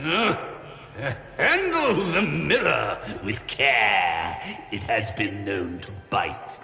Handle the mirror with care. It has been known to bite.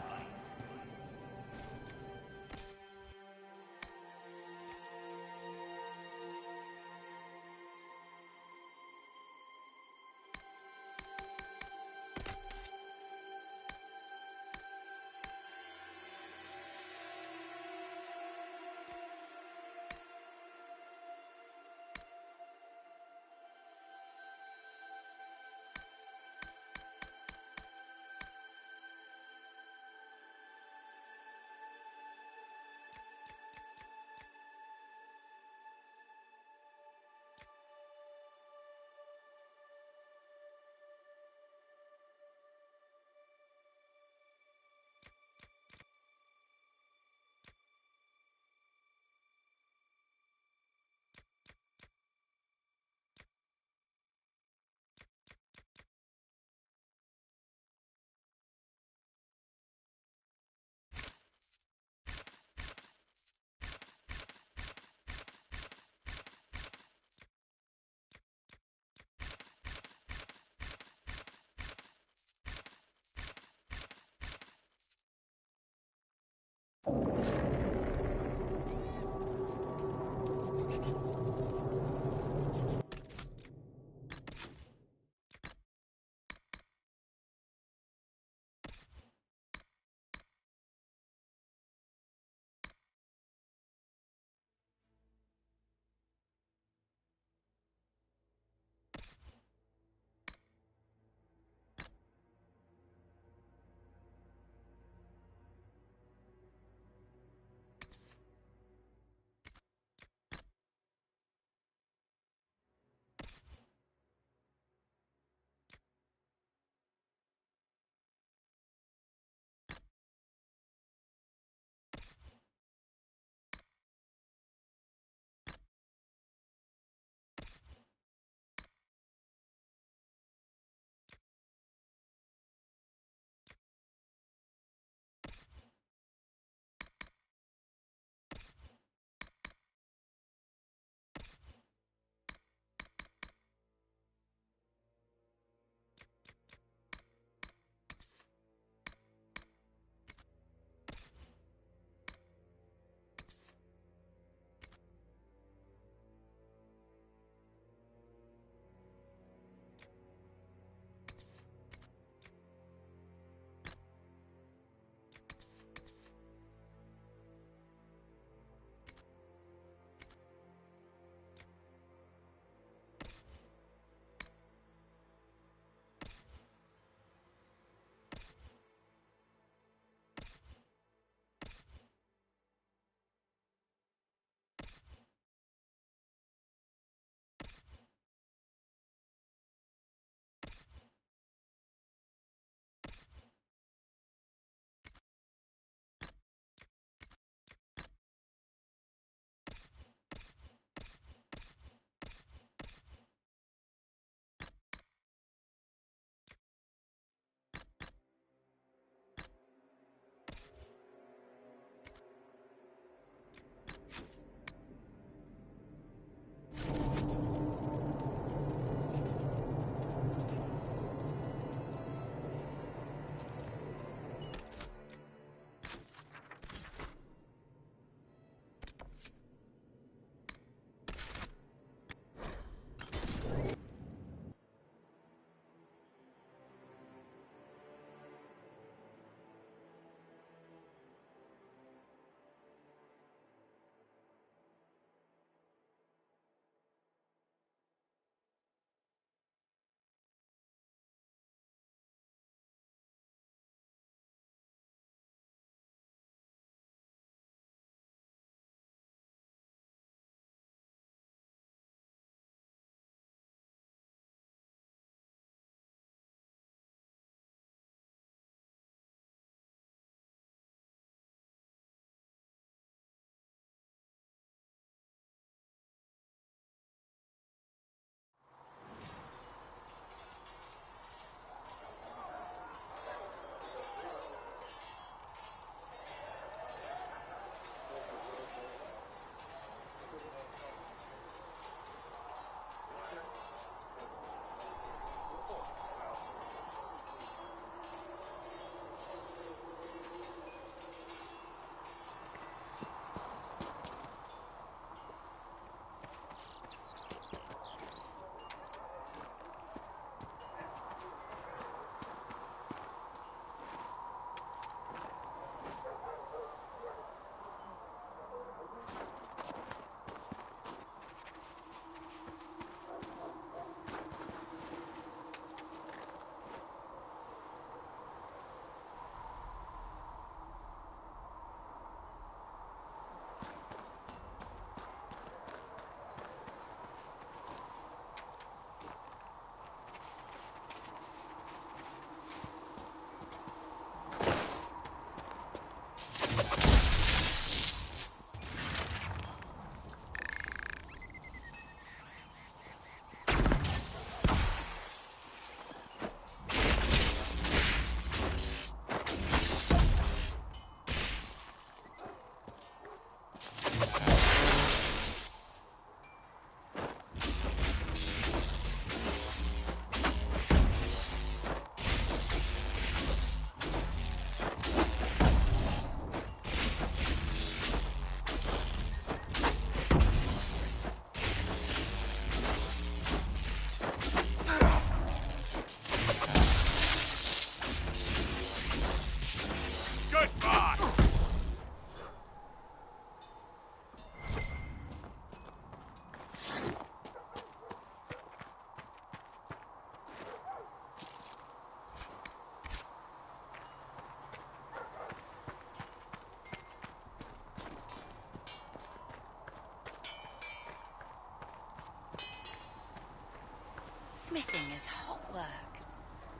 Smithing is hot work.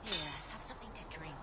Here, have something to drink.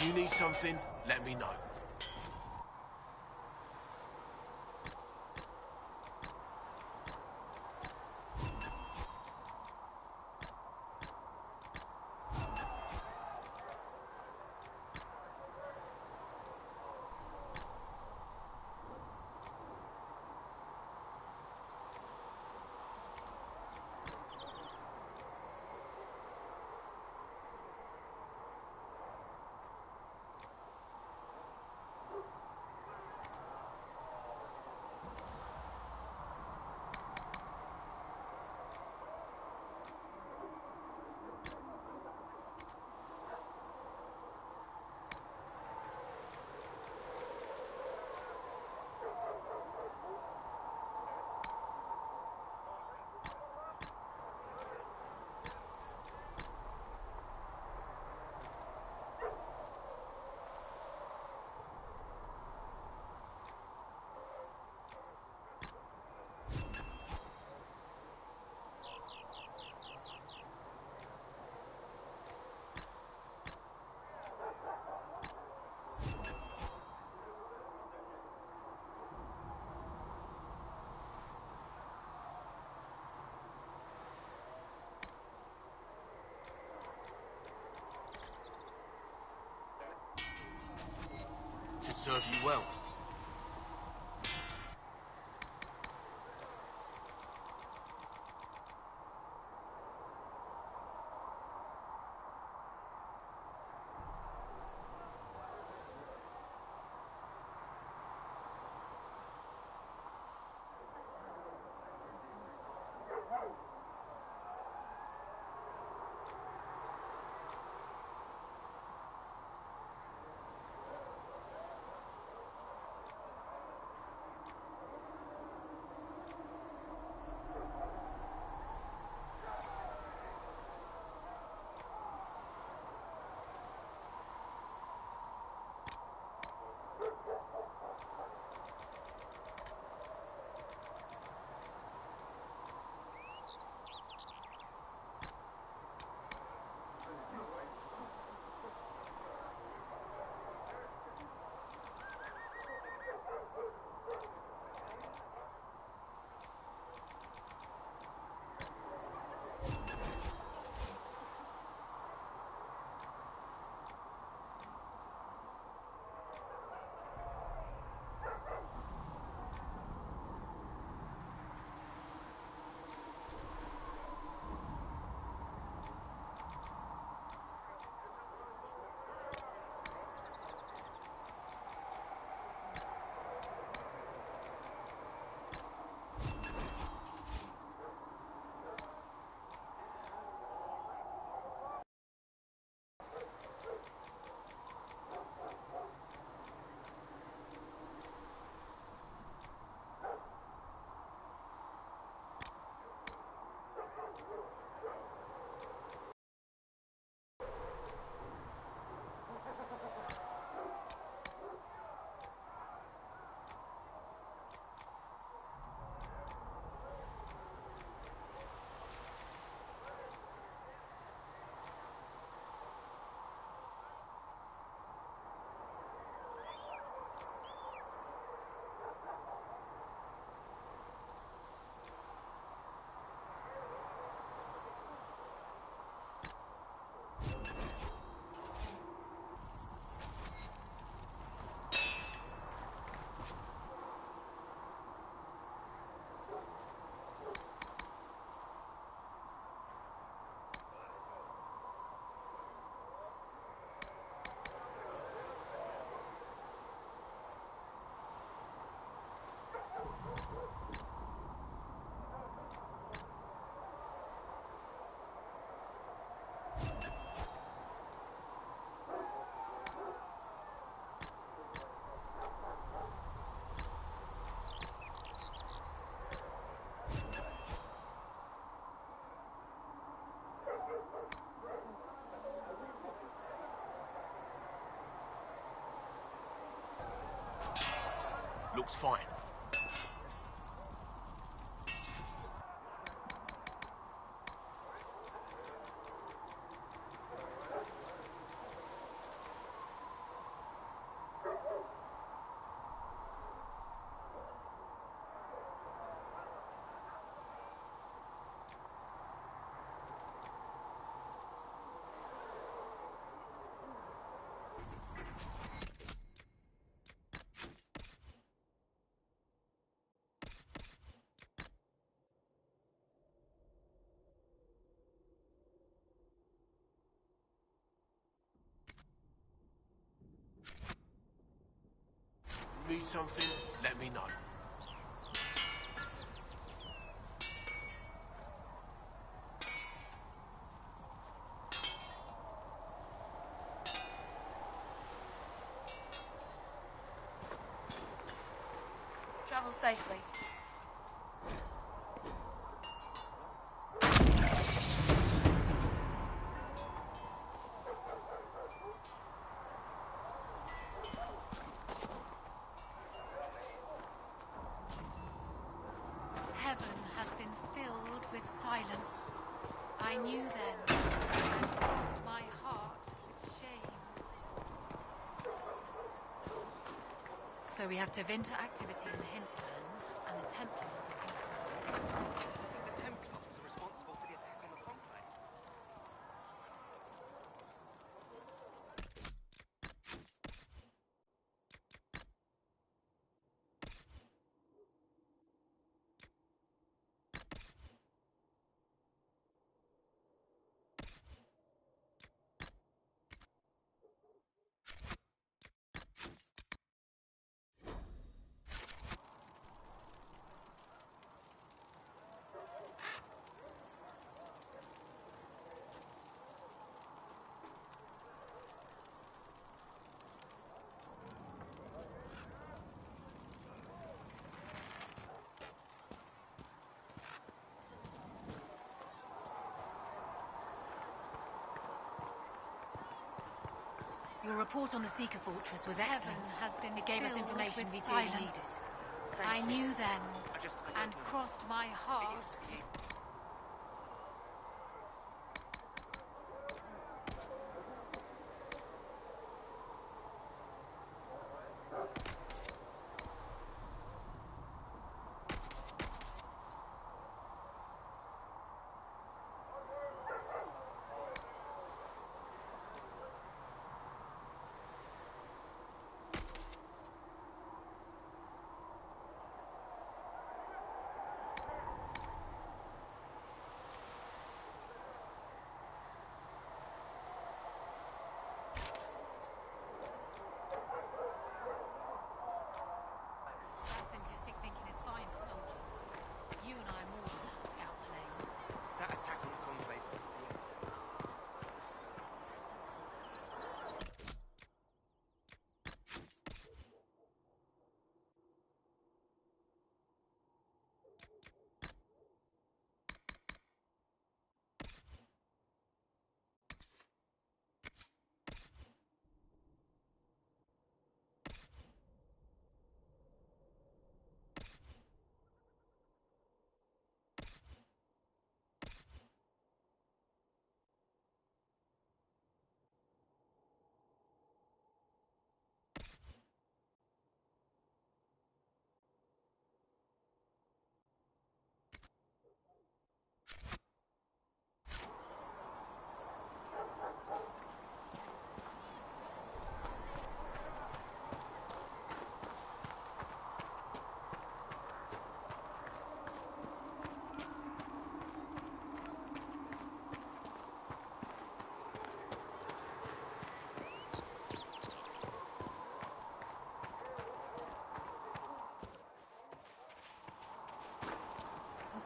You need something, let me know. Should serve you well. looks fine. Need something? Let me know. Travel safely. Heaven has been filled with silence. I knew then, and crossed my heart with shame. So we have Tevinter activity in the hinterlands, and the Templars are compromised. The Templars are responsible for the attack on the Conclave. Your report on the Seeker Fortress was excellent. Heaven has been it gave us information we didn't need. I knew then, and crossed my heart. Simplistic thinking is fine for soldiers. You and I are more than that, Scout Lane. That attack on the Conclave was beyond.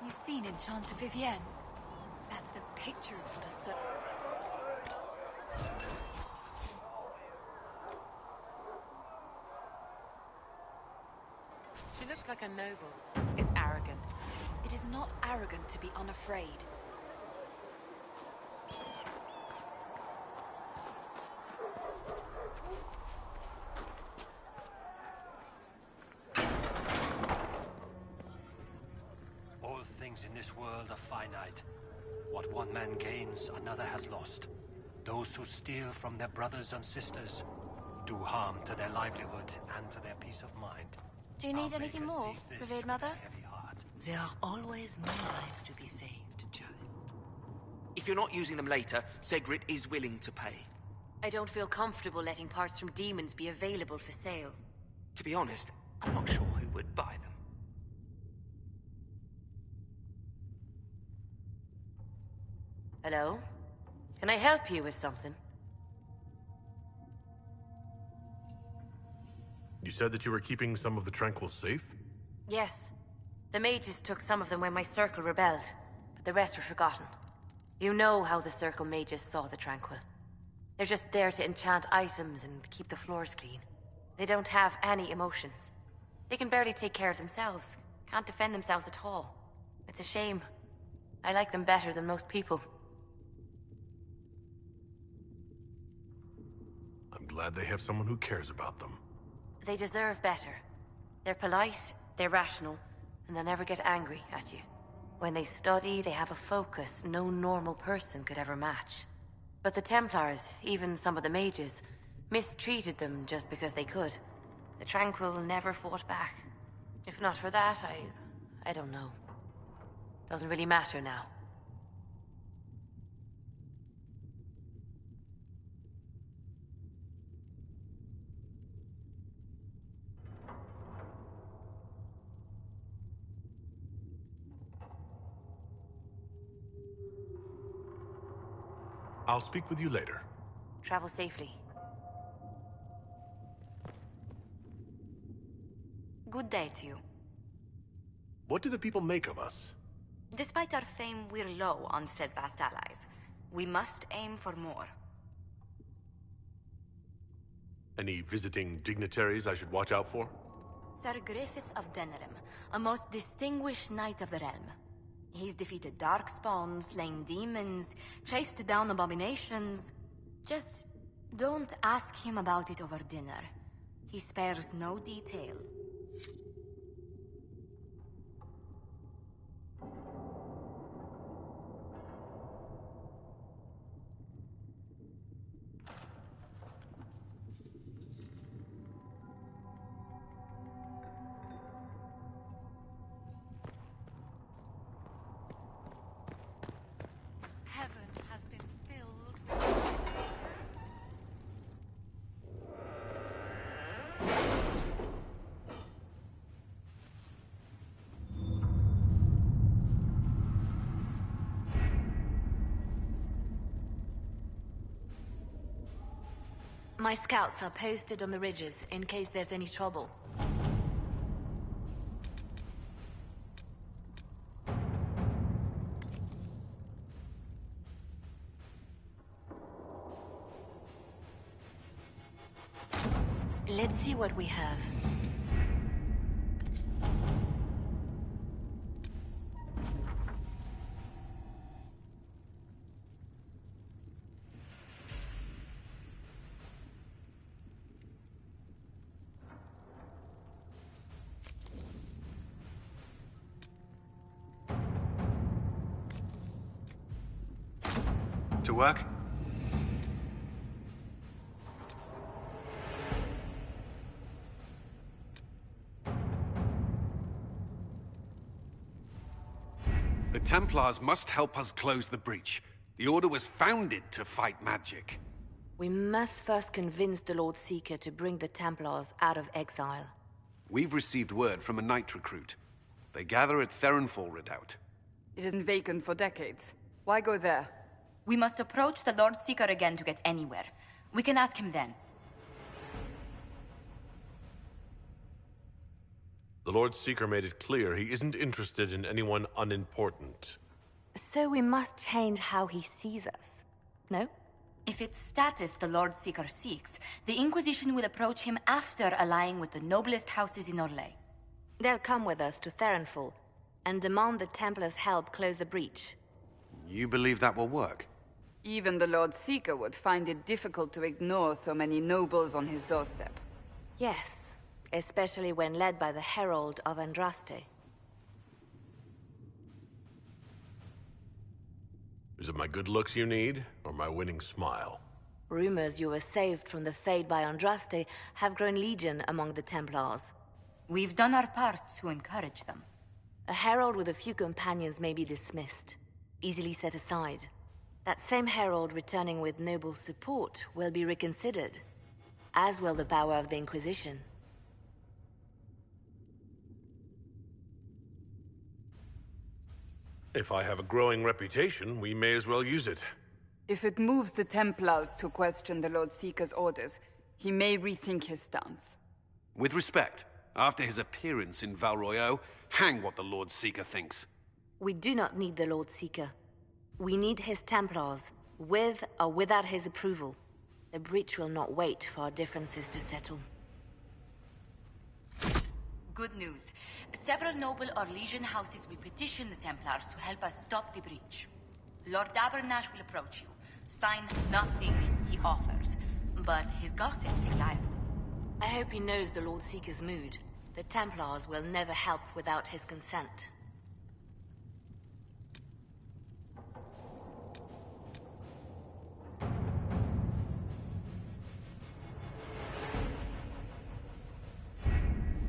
You've seen Enchanter Vivienne? That's the picture of what a She looks like a noble. It's arrogant. It is not arrogant to be unafraid. things in this world are finite. What one man gains, another has lost. Those who steal from their brothers and sisters do harm to their livelihood and to their peace of mind. Do you need anything more, revered mother? There are always more lives to be saved, child. If you're not using them later, Segrit is willing to pay. I don't feel comfortable letting parts from demons be available for sale. To be honest, I'm not sure who would buy them. Hello? Can I help you with something? You said that you were keeping some of the Tranquils safe? Yes. The mages took some of them when my circle rebelled, but the rest were forgotten. You know how the circle mages saw the Tranquil. They're just there to enchant items and keep the floors clean. They don't have any emotions. They can barely take care of themselves, can't defend themselves at all. It's a shame. I like them better than most people. I'm glad they have someone who cares about them. They deserve better. They're polite, they're rational, and they'll never get angry at you. When they study, they have a focus no normal person could ever match. But the Templars, even some of the mages, mistreated them just because they could. The Tranquil never fought back. If not for that, I don't know. Doesn't really matter now. I'll speak with you later. Travel safely. Good day to you. What do the people make of us? Despite our fame, we're low on steadfast allies. We must aim for more. Any visiting dignitaries I should watch out for? Sir Griffith of Denerim, a most distinguished knight of the realm. He's defeated darkspawn, slain demons, chased down abominations. Just don't ask him about it over dinner. He spares no detail. Heaven has been filled. My scouts are posted on the ridges in case there's any trouble. Let's see what we have. To work? The Templars must help us close the breach. The Order was founded to fight magic. We must first convince the Lord Seeker to bring the Templars out of exile. We've received word from a knight recruit. They gather at Theronfall Redoubt. It isn't vacant for decades. Why go there? We must approach the Lord Seeker again to get anywhere. We can ask him then. The Lord Seeker made it clear he isn't interested in anyone unimportant. So we must change how he sees us, no? If it's status the Lord Seeker seeks, the Inquisition will approach him after allying with the noblest houses in Orlais. They'll come with us to Theronfall and demand the Templars' help close the breach. You believe that will work? Even the Lord Seeker would find it difficult to ignore so many nobles on his doorstep. Yes, especially when led by the Herald of Andraste. Is it my good looks you need, or my winning smile? Rumors you were saved from the fate by Andraste have grown legion among the Templars. We've done our part to encourage them. A herald with a few companions may be dismissed, easily set aside. That same herald returning with noble support will be reconsidered, as will the power of the Inquisition. If I have a growing reputation, we may as well use it. If it moves the Templars to question the Lord Seeker's orders, he may rethink his stance. With respect, after his appearance in Val Royeaux, hang what the Lord Seeker thinks. We do not need the Lord Seeker. We need his Templars, with or without his approval. The breach will not wait for our differences to settle. Good news. Several noble or legion houses will petition the Templars to help us stop the breach. Lord DragonAge will approach you. Sign nothing he offers, but his gossip's reliable. I hope he knows the Lord Seeker's mood. The Templars will never help without his consent.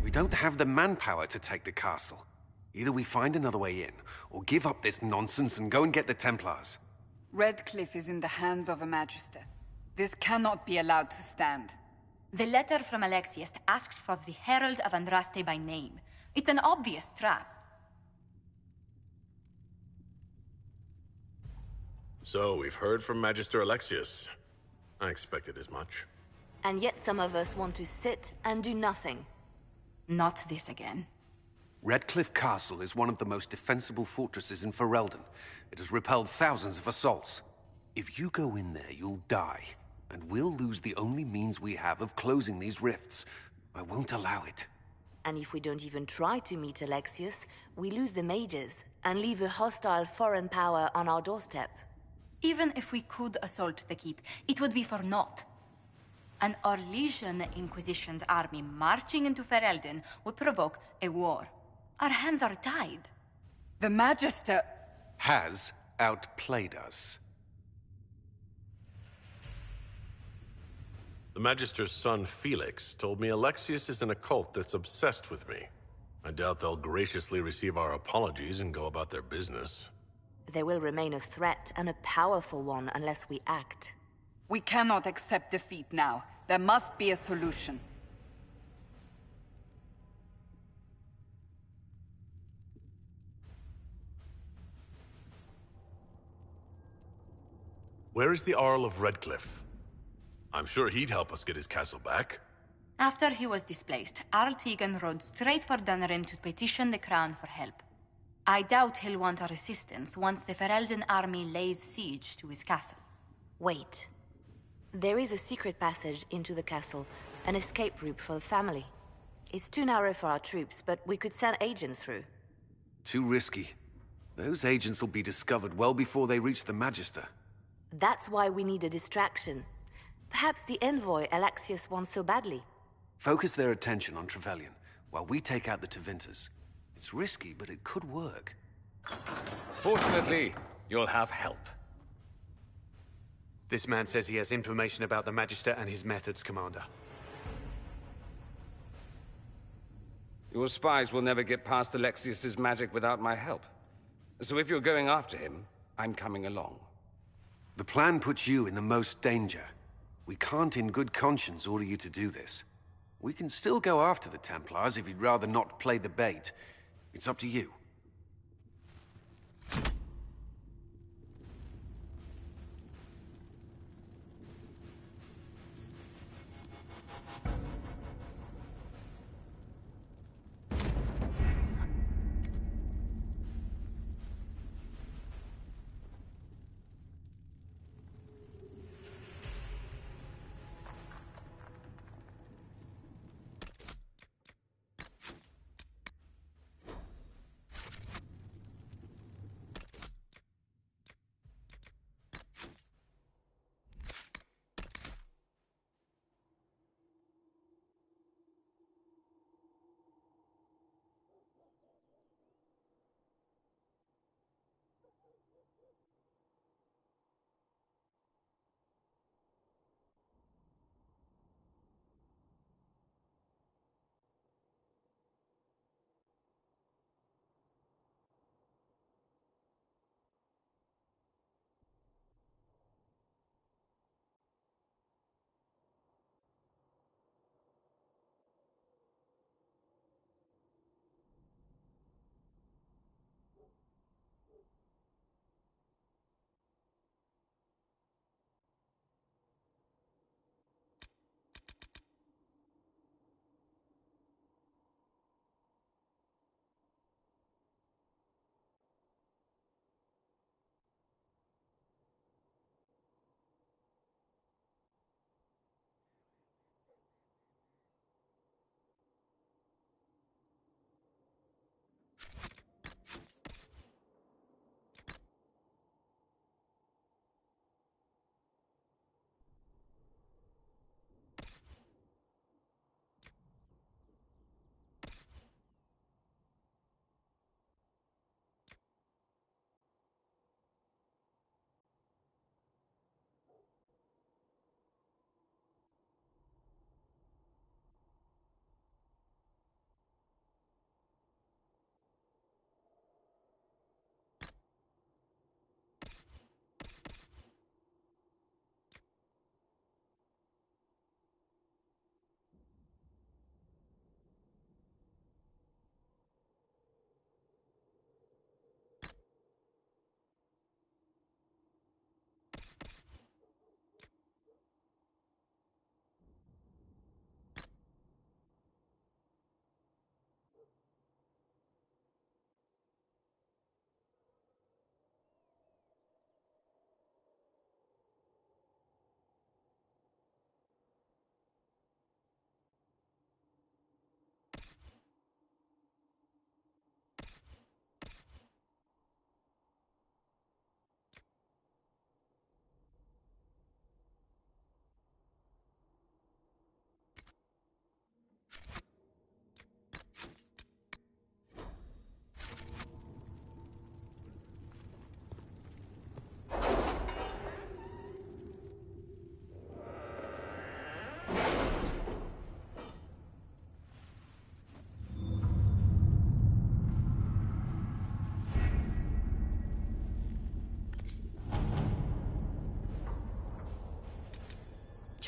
We don't have the manpower to take the castle. Either we find another way in, or give up this nonsense and go and get the Templars. Redcliffe is in the hands of a Magister. This cannot be allowed to stand. The letter from Alexius asked for the Herald of Andraste by name. It's an obvious trap. So, we've heard from Magister Alexius. I expected as much. And yet some of us want to sit and do nothing. Not this again. Redcliffe Castle is one of the most defensible fortresses in Ferelden. It has repelled thousands of assaults. If you go in there, you'll die. And we'll lose the only means we have of closing these rifts. I won't allow it. And if we don't even try to meet Alexius, we lose the mages and leave a hostile foreign power on our doorstep. Even if we could assault the keep, it would be for naught. An Orlesian Inquisition's army marching into Ferelden would provoke a war. Our hands are tied. The Magister has outplayed us. The Magister's son, Felix, told me Alexius is in a cult that's obsessed with me. I doubt they'll graciously receive our apologies and go about their business. They will remain a threat, and a powerful one, unless we act. We cannot accept defeat now. There must be a solution. Where is the Earl of Redcliffe? I'm sure he'd help us get his castle back. After he was displaced, Arl Tegan rode straight for Dunnerin to petition the Crown for help. I doubt he'll want our assistance once the Ferelden army lays siege to his castle. Wait. There is a secret passage into the castle, an escape route for the family. It's too narrow for our troops, but we could send agents through. Too risky. Those agents will be discovered well before they reach the Magister. That's why we need a distraction. Perhaps the envoy Alexius wants so badly. Focus their attention on Trevelyan, while we take out the Tevinters. It's risky, but it could work. Fortunately, you'll have help. This man says he has information about the Magister and his methods, Commander. Your spies will never get past Alexius's magic without my help. So if you're going after him, I'm coming along. The plan puts you in the most danger. We can't in good conscience order you to do this. We can still go after the Templars if you'd rather not play the bait. It's up to you.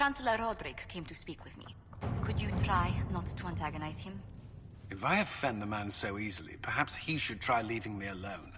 Chancellor Roderick came to speak with me. Could you try not to antagonize him? If I offend the man so easily, perhaps he should try leaving me alone.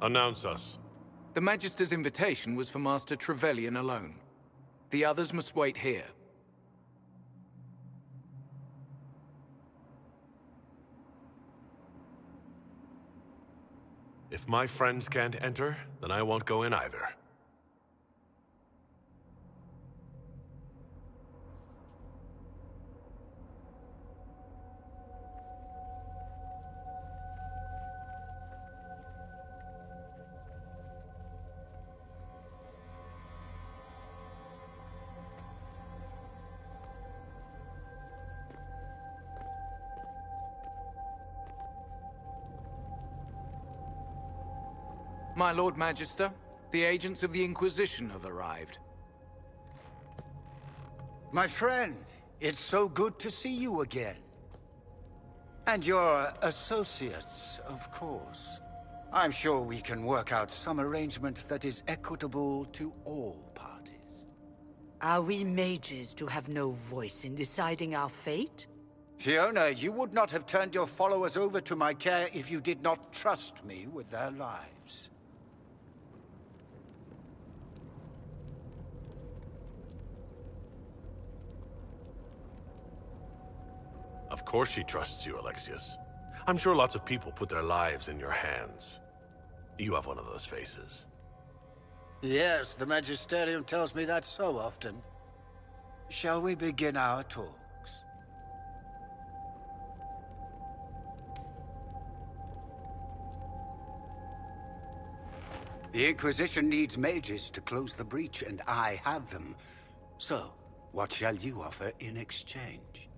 Announce us. The Magister's invitation was for Master Trevelyan alone. The others must wait here. If my friends can't enter, then I won't go in either. My Lord Magister, the agents of the Inquisition have arrived. My friend, it's so good to see you again. And your associates, of course. I'm sure we can work out some arrangement that is equitable to all parties. Are we mages to have no voice in deciding our fate? Fiona, you would not have turned your followers over to my care if you did not trust me with their lives. Of course she trusts you, Alexius. I'm sure lots of people put their lives in your hands. You have one of those faces. Yes, the Magisterium tells me that so often. Shall we begin our talks? The Inquisition needs mages to close the breach, and I have them. So, what shall you offer in exchange?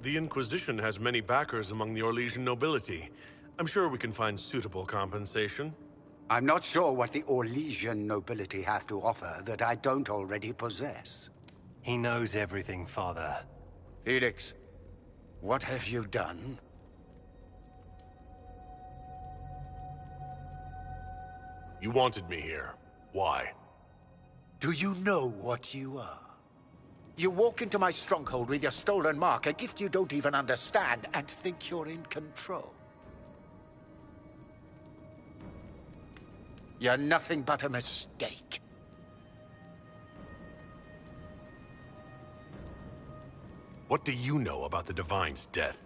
The Inquisition has many backers among the Orlesian nobility. I'm sure we can find suitable compensation. I'm not sure what the Orlesian nobility have to offer that I don't already possess. He knows everything, Father. Felix, what have you done? You wanted me here. Why? Do you know what you are? You walk into my stronghold with your stolen mark, a gift you don't even understand, and think you're in control. You're nothing but a mistake. What do you know about the Divine's death?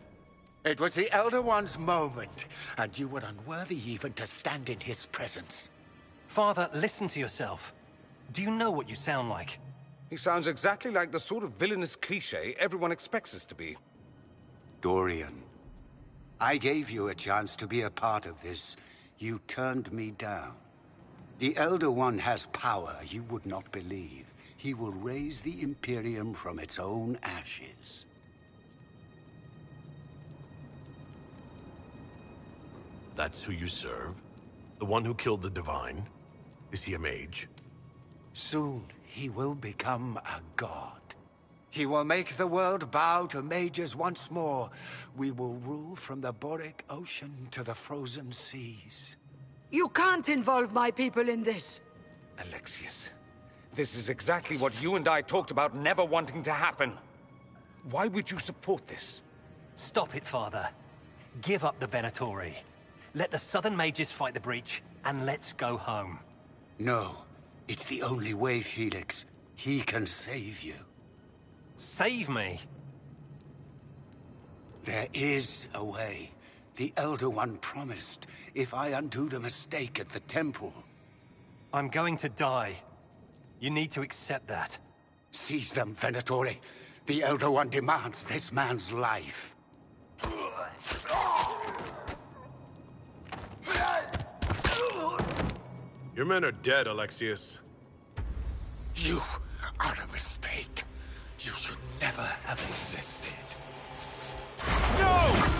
It was the Elder One's moment, and you were unworthy even to stand in his presence. Father, listen to yourself. Do you know what you sound like? He sounds exactly like the sort of villainous cliché everyone expects us to be. Dorian, I gave you a chance to be a part of this. You turned me down. The Elder One has power you would not believe. He will raise the Imperium from its own ashes. That's who you serve? The one who killed the Divine? Is he a mage? Soon, he will become a god. He will make the world bow to mages once more. We will rule from the Boric Ocean to the frozen seas. You can't involve my people in this. Alexius, this is exactly what you and I talked about never wanting to happen. Why would you support this? Stop it, Father. Give up the Venatori. Let the Southern Mages fight the breach, and let's go home. No, it's the only way, Felix. He can save you. Save me? There is a way. The Elder One promised, if I undo the mistake at the temple. I'm going to die. You need to accept that. Seize them, Venatori. The Elder One demands this man's life. Your men are dead, Alexius. You are a mistake. You should never have existed. No!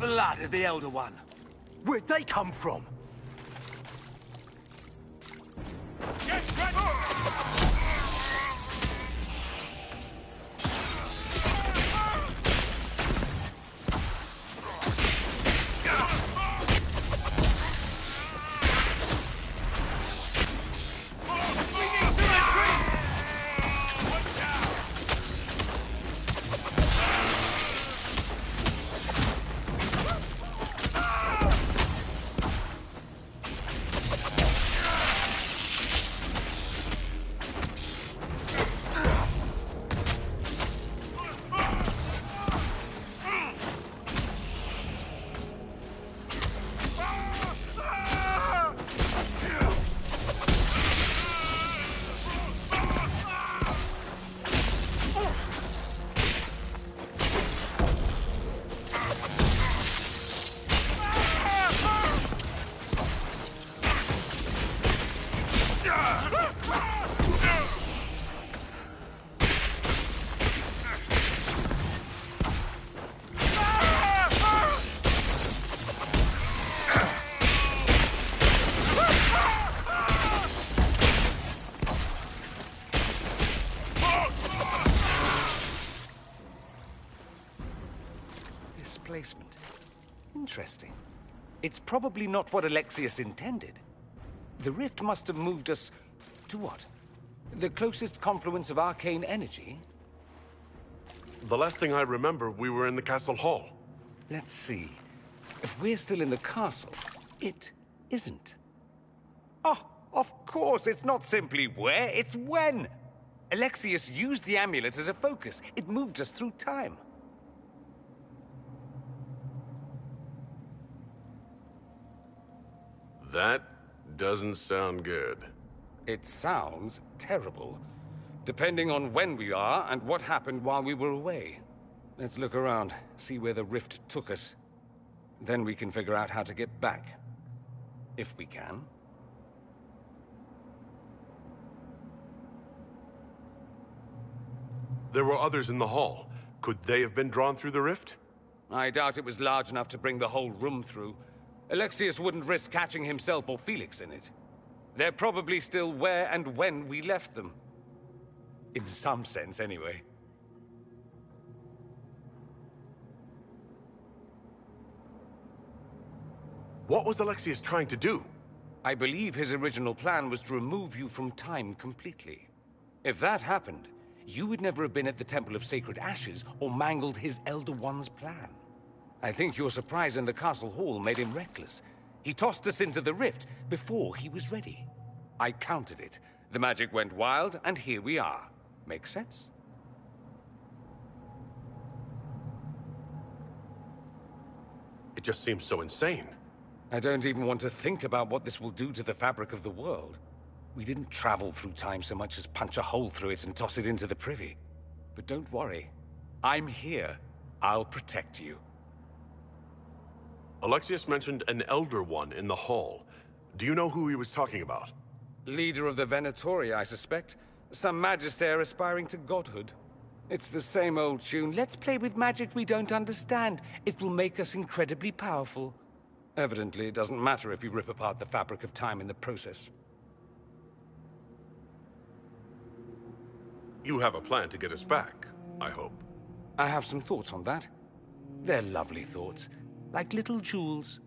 Blood of the Elder One. Where'd they come from? Displacement. Interesting. It's probably not what Alexius intended. The rift must have moved us to what? The closest confluence of arcane energy? The last thing I remember, we were in the castle hall. Let's see. If we're still in the castle, it isn't. Oh, of course, it's not simply where, it's when! Alexius used the amulet as a focus. It moved us through time. That doesn't sound good. It sounds terrible, depending on when we are and what happened while we were away. Let's look around, see where the rift took us. Then we can figure out how to get back. If we can. There were others in the hall. Could they have been drawn through the rift? I doubt it was large enough to bring the whole room through. Alexius wouldn't risk catching himself or Felix in it. They're probably still where and when we left them. In some sense, anyway. What was Alexius trying to do? I believe his original plan was to remove you from time completely. If that happened, you would never have been at the Temple of Sacred Ashes or mangled his Elder One's plan. I think your surprise in the castle hall made him reckless. He tossed us into the rift before he was ready. I countered it. The magic went wild, and here we are. Make sense? It just seems so insane. I don't even want to think about what this will do to the fabric of the world. We didn't travel through time so much as punch a hole through it and toss it into the privy. But don't worry. I'm here. I'll protect you. Alexius mentioned an Elder One in the hall. Do you know who he was talking about? Leader of the Venatori, I suspect. Some magister aspiring to godhood. It's the same old tune. Let's play with magic we don't understand. It will make us incredibly powerful. Evidently, it doesn't matter if we rip apart the fabric of time in the process. You have a plan to get us back, I hope. I have some thoughts on that. They're lovely thoughts, like little jewels.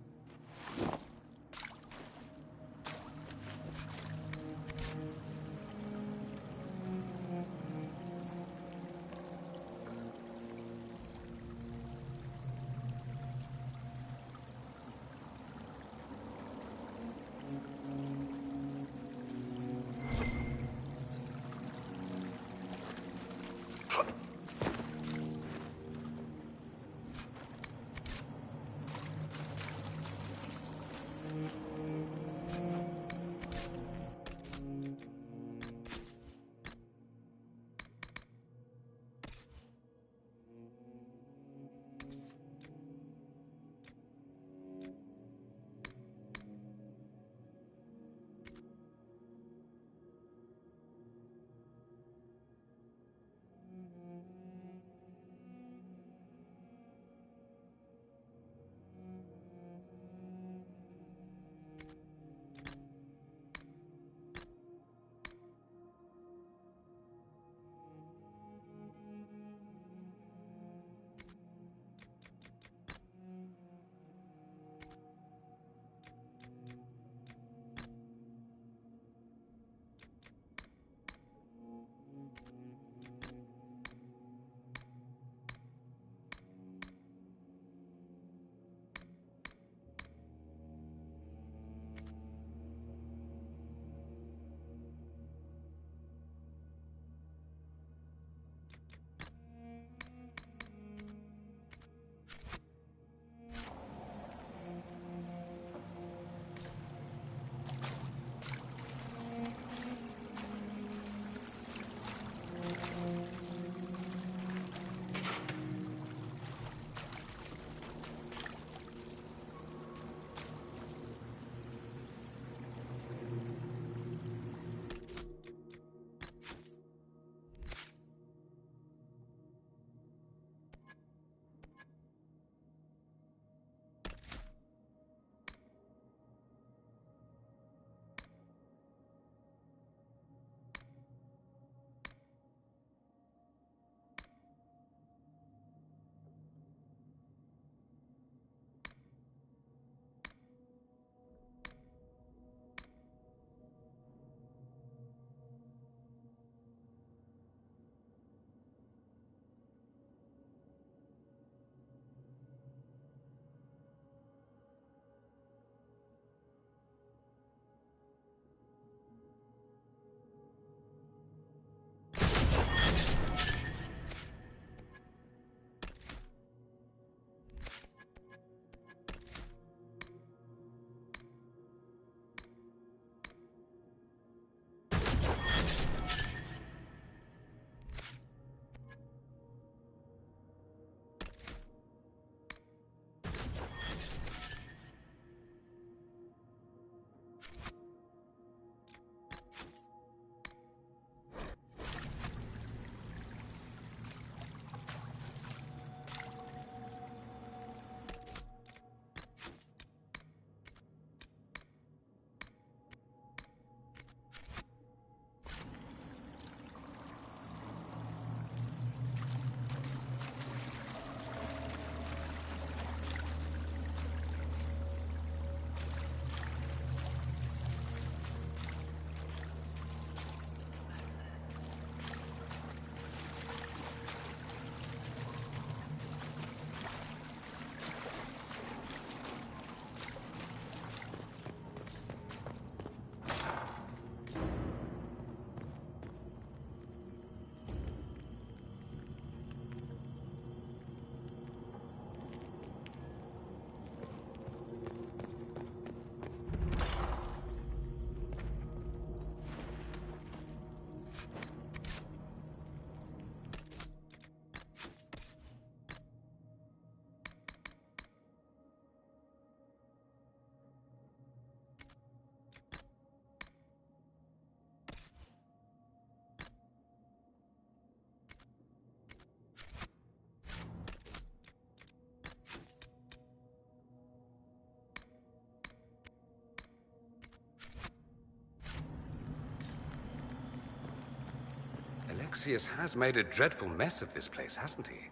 Alexius has made a dreadful mess of this place, hasn't he?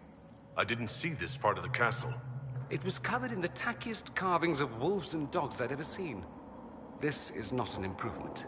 I didn't see this part of the castle. It was covered in the tackiest carvings of wolves and dogs I'd ever seen. This is not an improvement.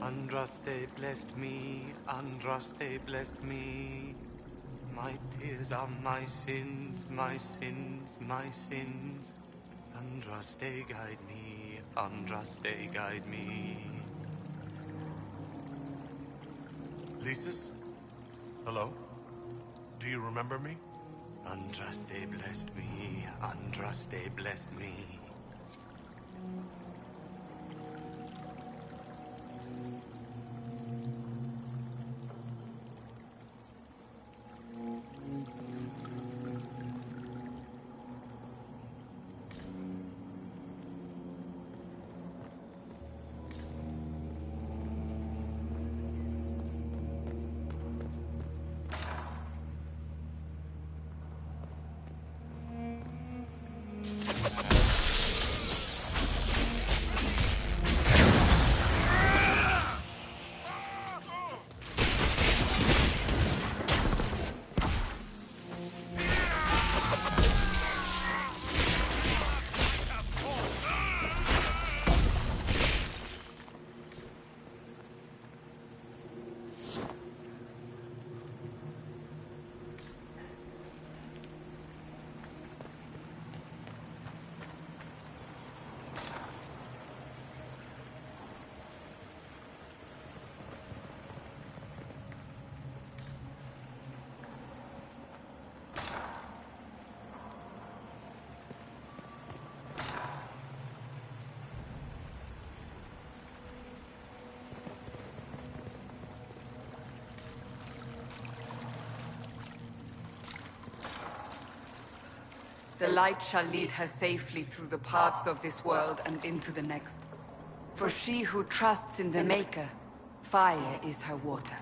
Andraste blessed me, Andraste blessed me. My tears are my sins, my sins, my sins. Andraste guide me, Andraste guide me. Lysis? Hello? Do you remember me? Andraste blessed me, Andraste blessed me. The light shall lead her safely through the paths of this world and into the next. For she who trusts in the Maker, fire is her water.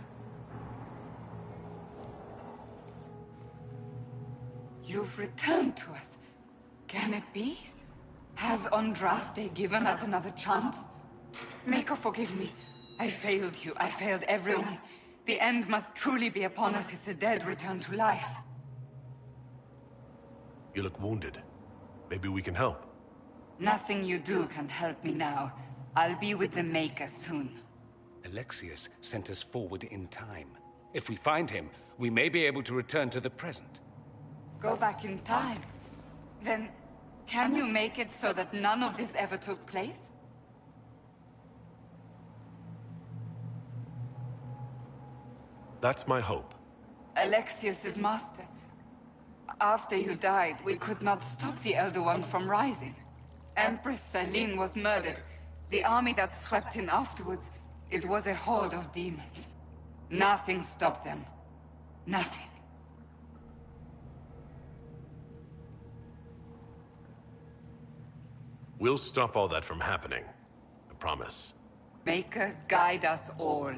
You've returned to us. Can it be? Has Andraste given us another chance? Maker, forgive me. I failed you. I failed everyone. The end must truly be upon us if the dead return to life. You look wounded. Maybe we can help. Nothing you do can help me now. I'll be with the Maker soon. Alexius sent us forward in time. If we find him, we may be able to return to the present. Go back in time? Then, can you make it so that none of this ever took place? That's my hope. Alexius's master. After you died, we could not stop the Elder One from rising. Empress Selene was murdered. The army that swept in afterwards, it was a horde of demons. Nothing stopped them. Nothing. We'll stop all that from happening. I promise. Maker, guide us all.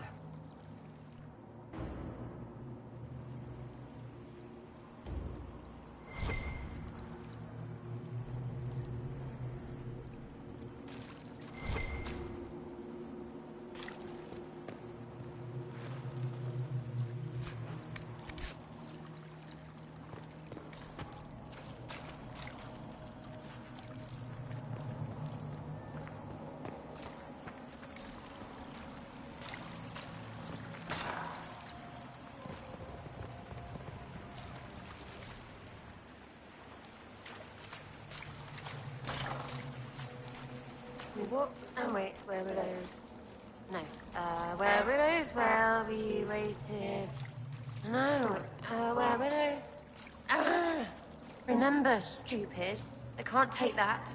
What? And wait, where were those? No. Where were those? Well, we waited. No. Where were those? Ah! Remember, stupid. I can't take that.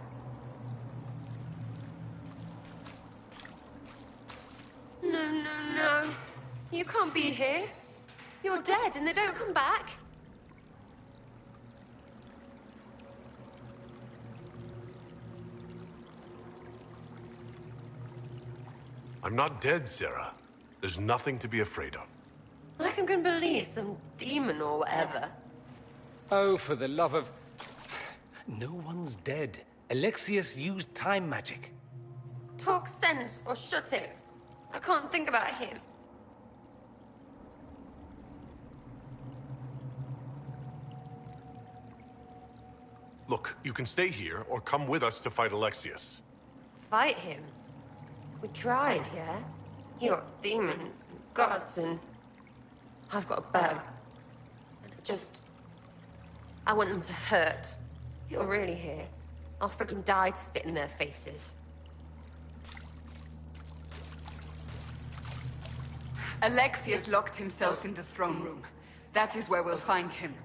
No. You can't be here. You're dead and they don't come back. I'm not dead, Sarah. There's nothing to be afraid of. Like I'm gonna believe some demon or whatever. Oh, for the love of... No one's dead. Alexius used time magic. Talk sense or shut it. I can't think about him. Look, you can stay here or come with us to fight Alexius. Fight him? We tried, yeah? You got demons and gods and... I've got a bow. And I want them to hurt. If you're really here, I'll freaking die to spit in their faces. Alexius locked himself in the throne room. That is where we'll find him.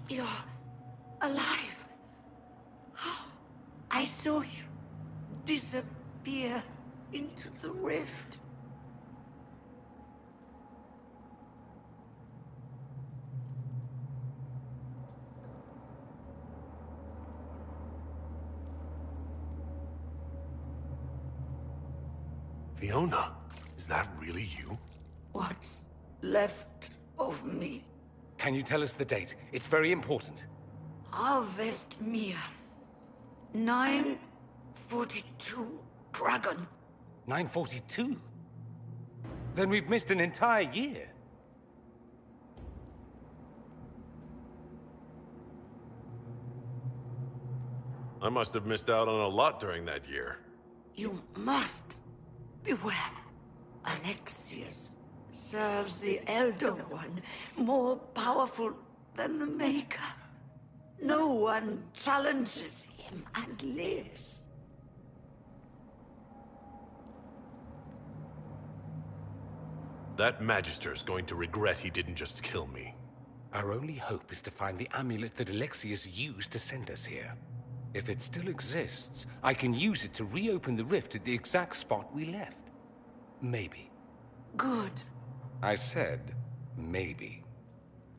You're alive. I saw you disappear into the rift. Fiona, is that really you? What's left of me? Can you tell us the date? It's very important. Harvest Mia. 942 Dragon. 942? Then we've missed an entire year. I must have missed out on a lot during that year. You must beware. Alexius serves the Elder One, more powerful than the Maker. No one challenges him and lives. That Magister's going to regret he didn't just kill me. Our only hope is to find the amulet that Alexius used to send us here. If it still exists, I can use it to reopen the rift at the exact spot we left. Maybe. Good. I said, maybe.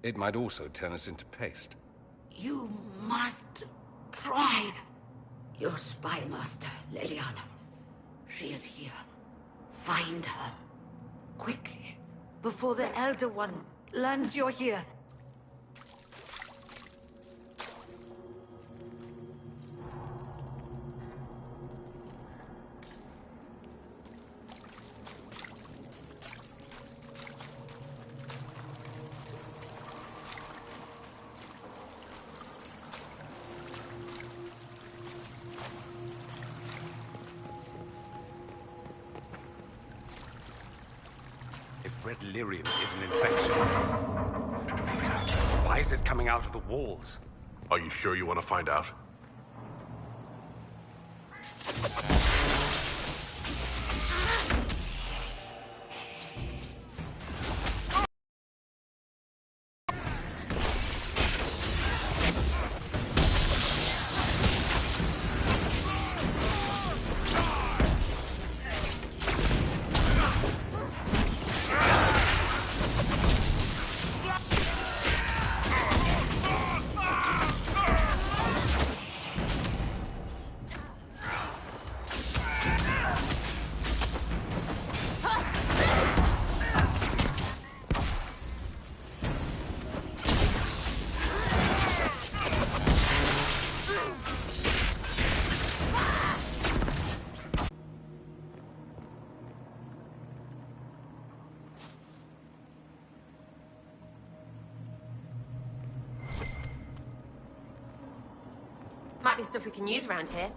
It might also turn us into paste. You must try. Your spy master, Leliana. She is here. Find her. Quickly. Before the Elder One learns you're here. Red lyrium is an infection. Maker, why is it coming out of the walls? Are you sure you want to find out? Might be stuff we can use around here.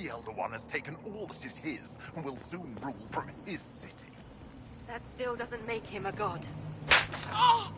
The Elder One has taken all that is his, and will soon rule from his city. That still doesn't make him a god. Oh!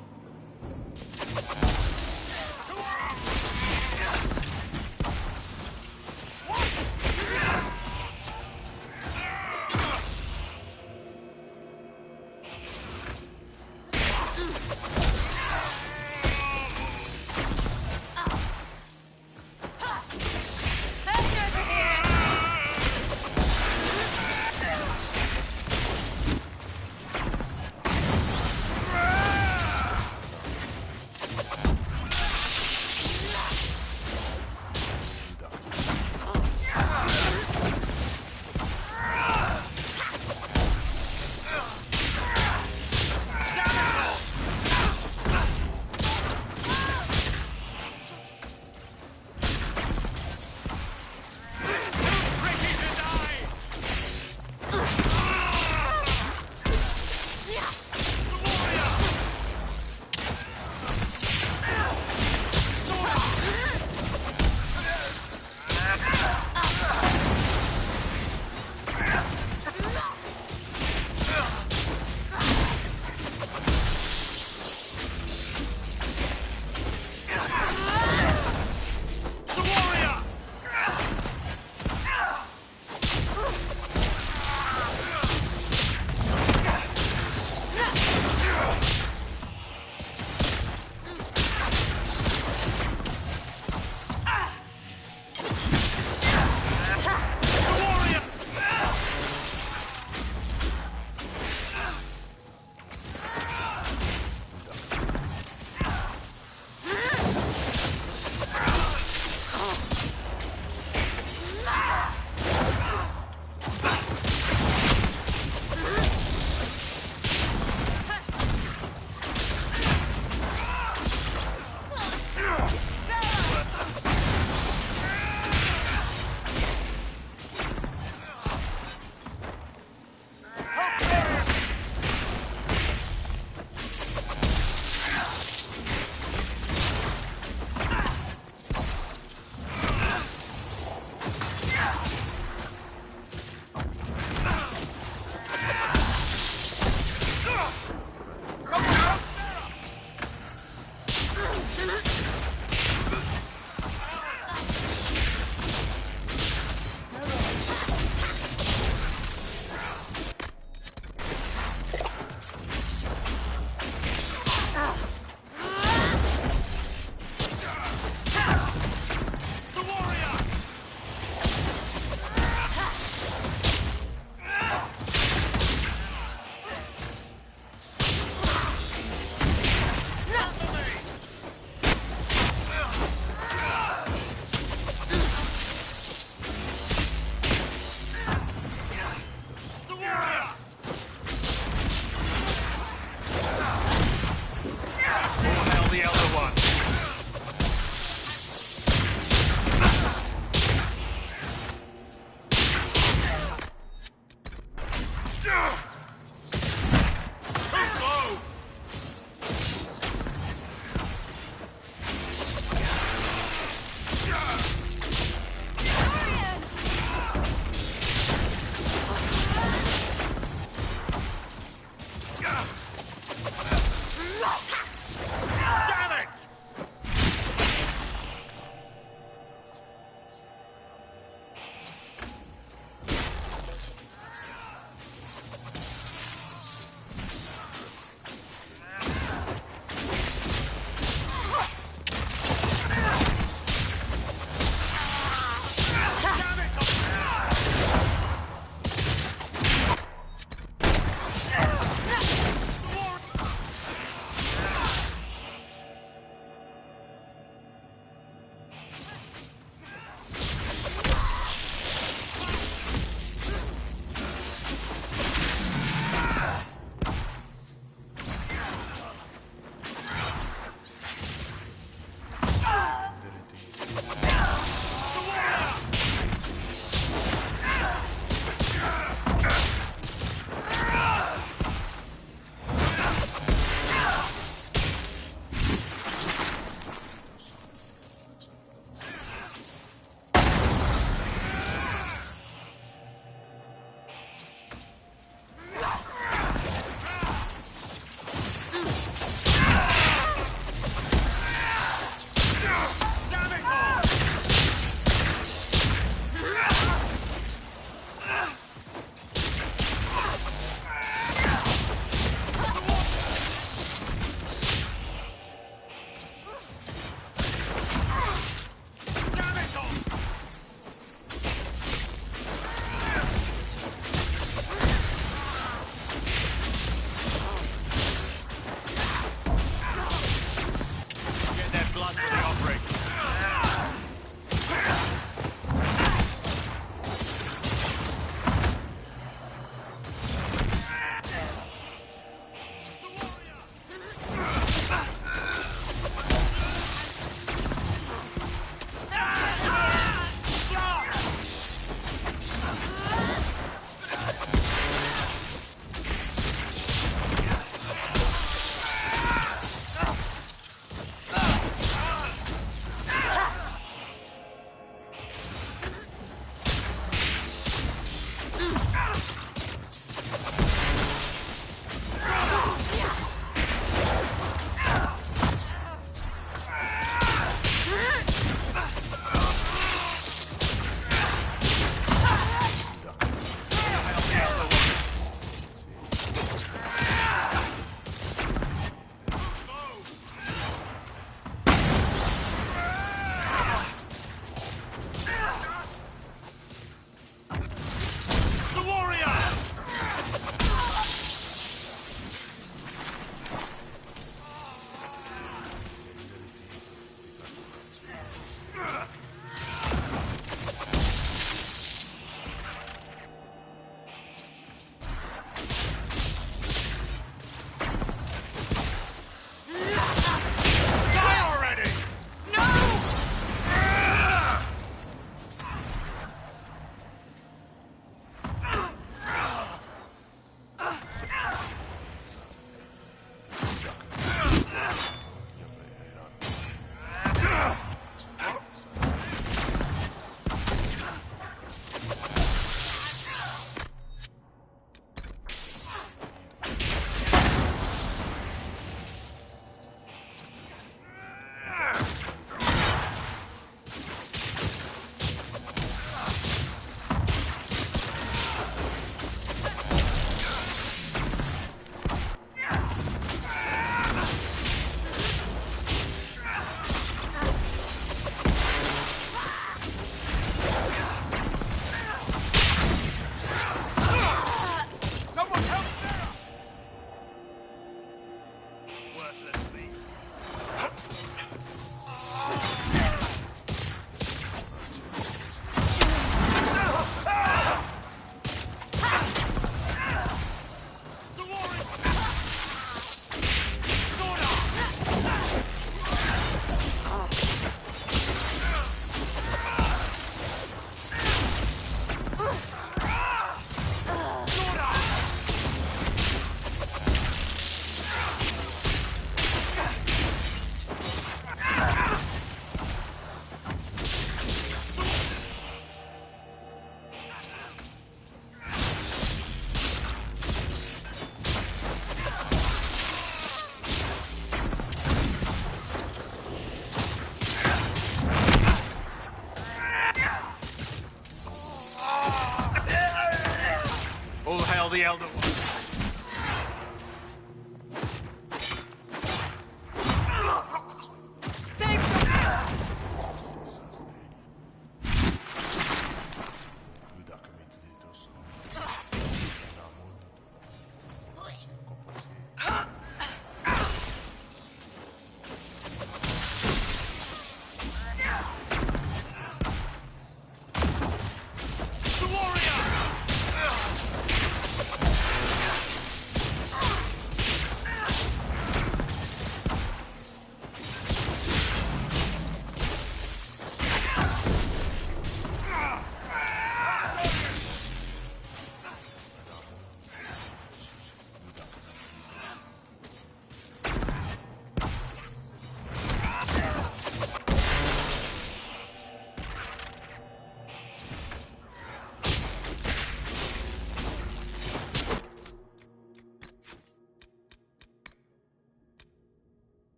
the Elder One.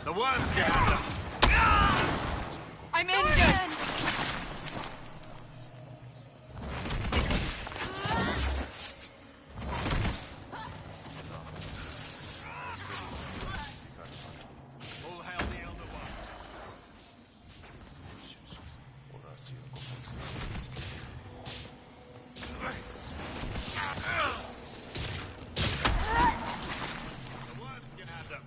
The worms get at them. I'm injured! All hail the Elder One. The worms get at them.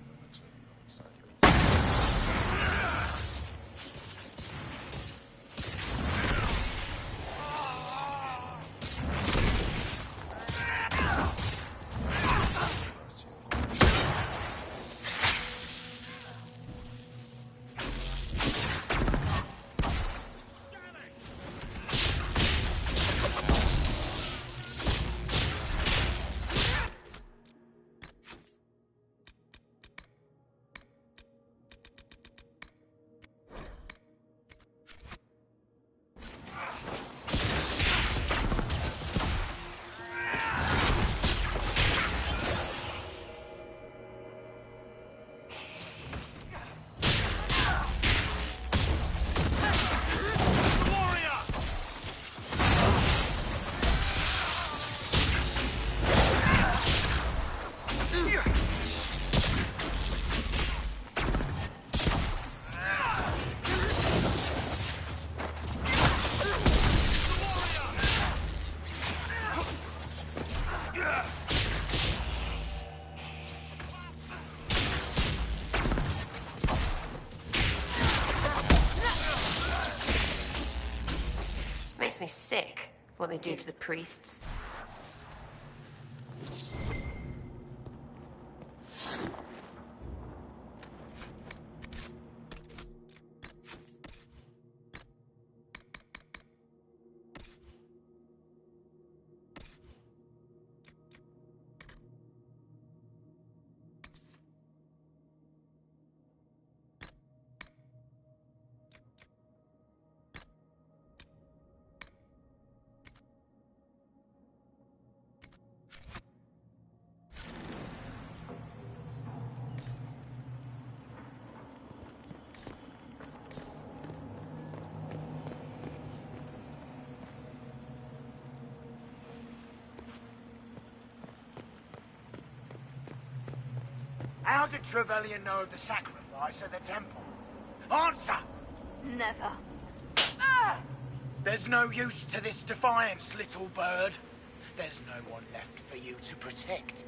Makes me sick, what they do to the priests. How did Trevelyan know of the sacrifice at the temple? Answer! Never. Ah! There's no use to this defiance, little bird. There's no one left for you to protect.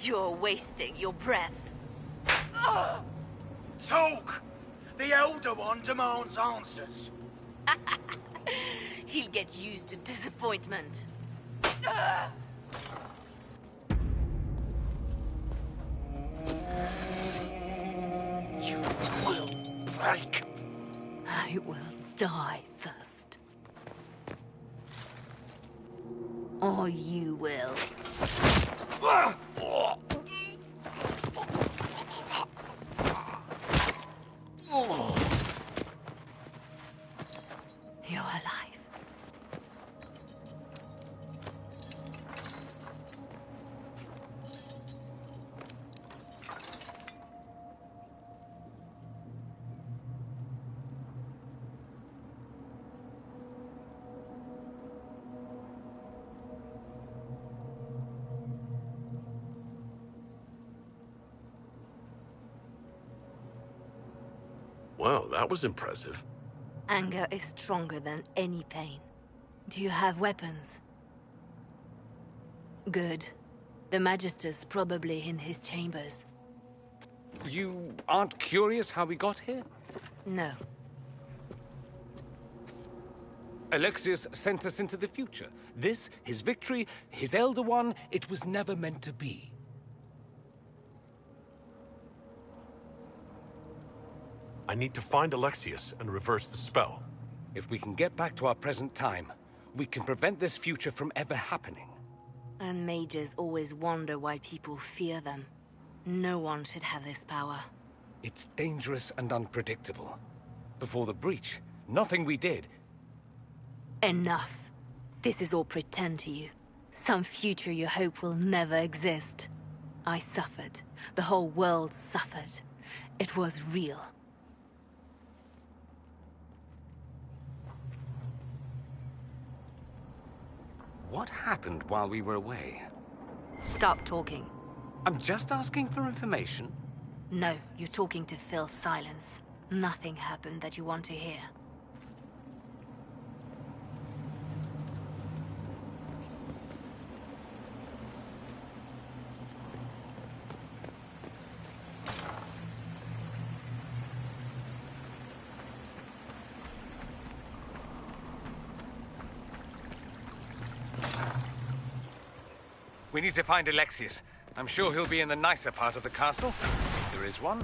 You're wasting your breath. Ah! Talk! The Elder One demands answers. He'll get used to disappointment. Ah! You will break. I will die first. Or you will. You're alive. Wow, that was impressive. Anger is stronger than any pain. Do you have weapons? Good. The Magister's probably in his chambers. You aren't curious how we got here? No. Alexius sent us into the future. This, his victory, his Elder One, it was never meant to be. I need to find Alexius and reverse the spell. If we can get back to our present time, we can prevent this future from ever happening. And mages always wonder why people fear them. No one should have this power. It's dangerous and unpredictable. Before the breach, nothing we did... Enough. This is all pretend to you. Some future you hope will never exist. I suffered. The whole world suffered. It was real. What happened while we were away? Stop talking. I'm just asking for information. No, you're talking to fill silence. Nothing happened that you want to hear. We need to find Alexius. I'm sure he'll be in the nicer part of the castle. There is one.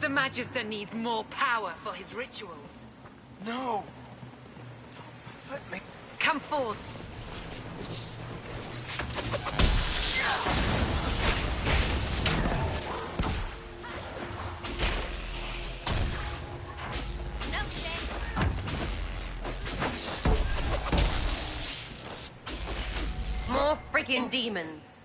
The Magister needs more power for his rituals. No! Let me... Come forth. More freaking demons.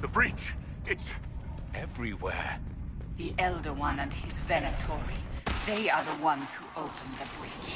The breach! It's everywhere. The Elder One and his Venatori. They are the ones who opened the breach.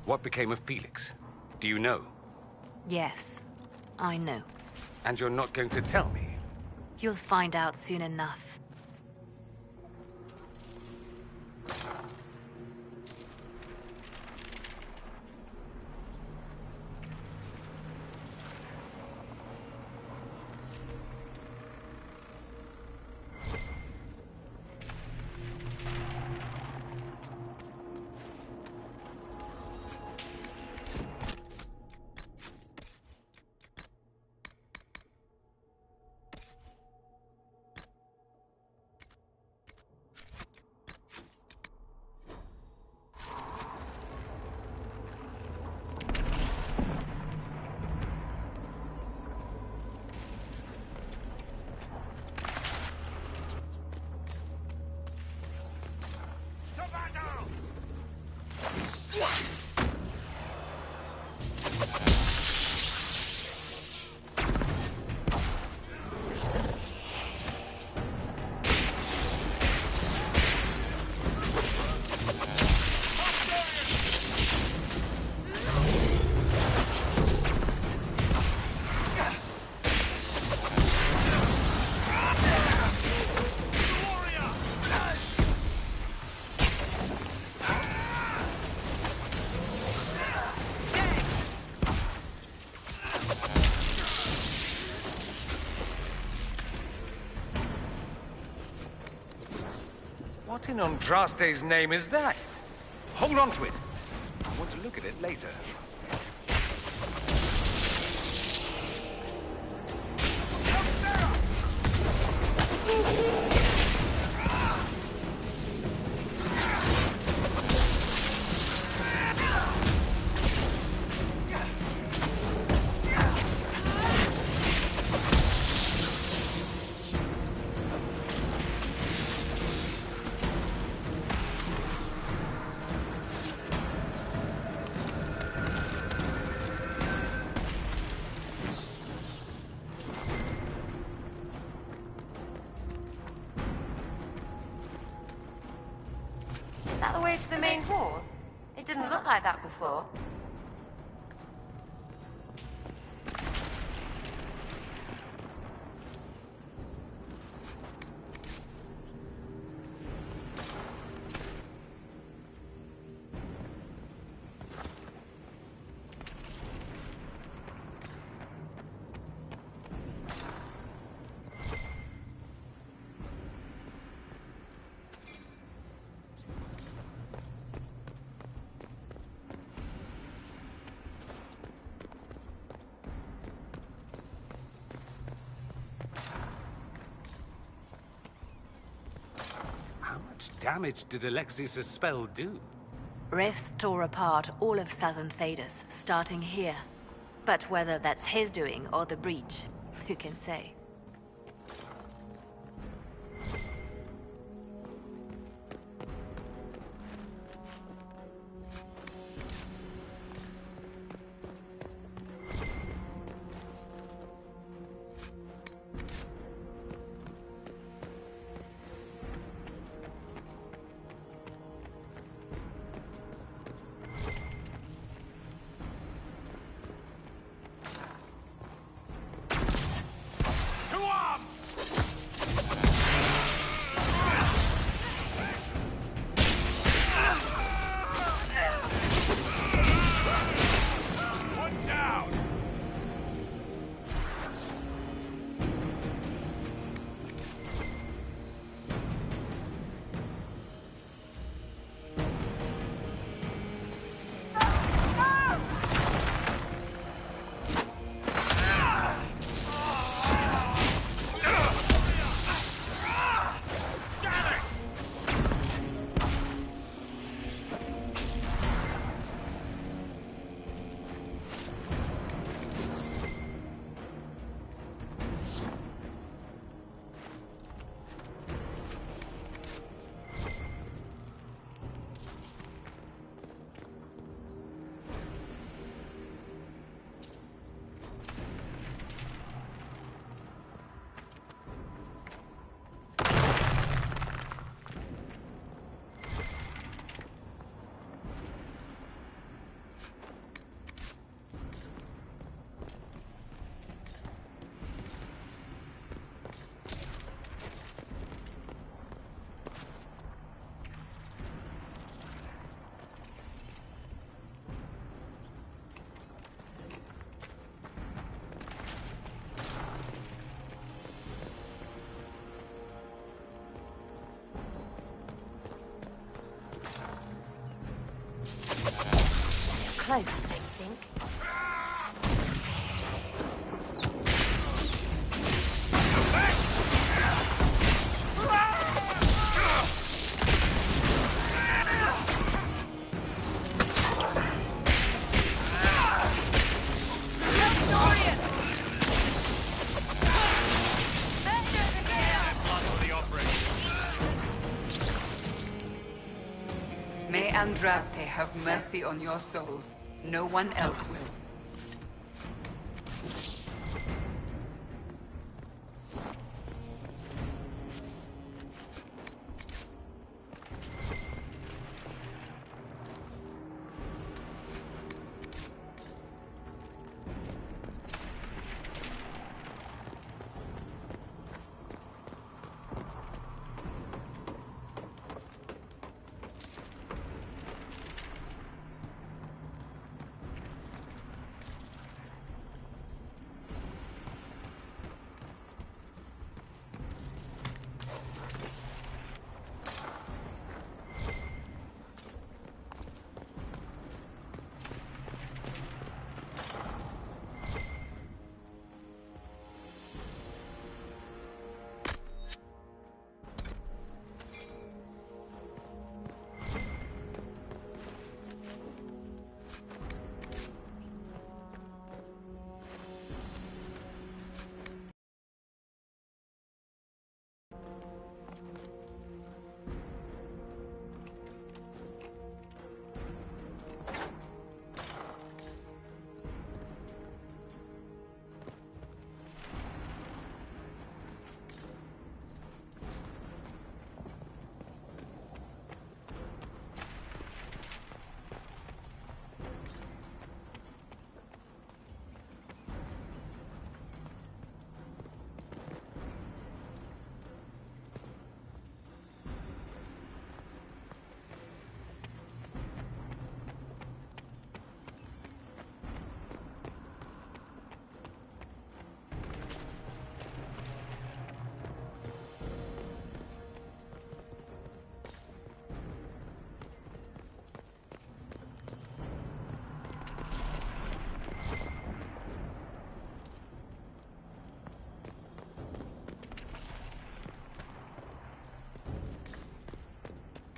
What became of Felix? Do you know? Yes, I know. And you're not going to tell me? You'll find out soon enough. What in Andraste's name is that? Hold on to it. I want to look at it later. Is that the way to the main hall? It didn't look like that before. How much damage did Alexius' spell do? Rift tore apart all of southern Thedas, starting here. But whether that's his doing or the breach, who can say? close, don't you think? May Andraste have mercy on your souls. No one else will.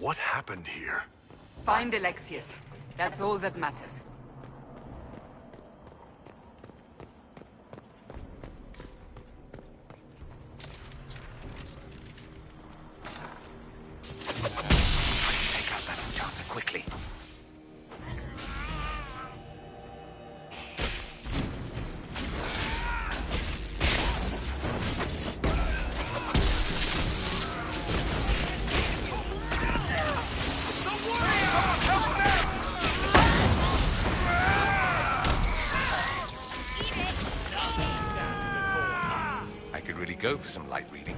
What happened here? Find Alexius. That's all that matters. Take out that enchanter quickly. I could really go for some light reading.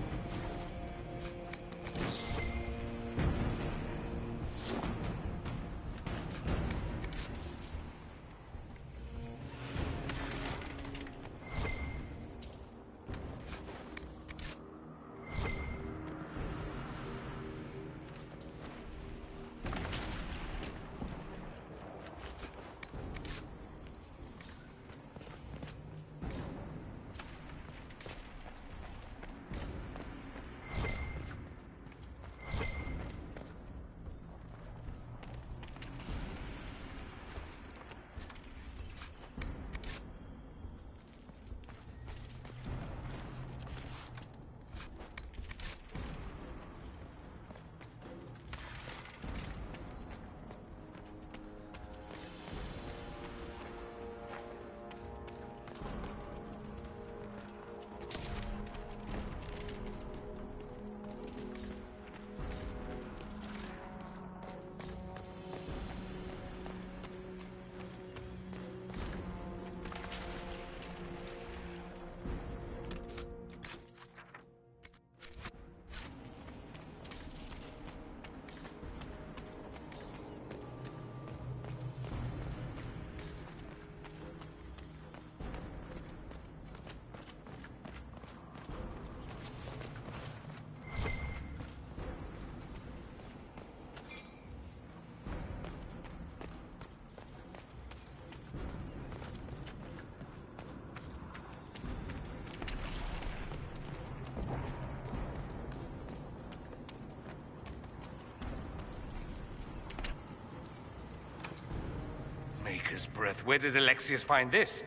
Maker's breath, where did Alexius find this?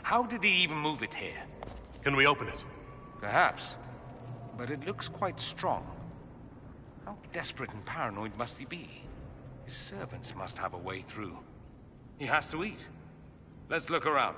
How did he even move it here? Can we open it? Perhaps. But it looks quite strong. How desperate and paranoid must he be? His servants must have a way through. He has to eat. Let's look around.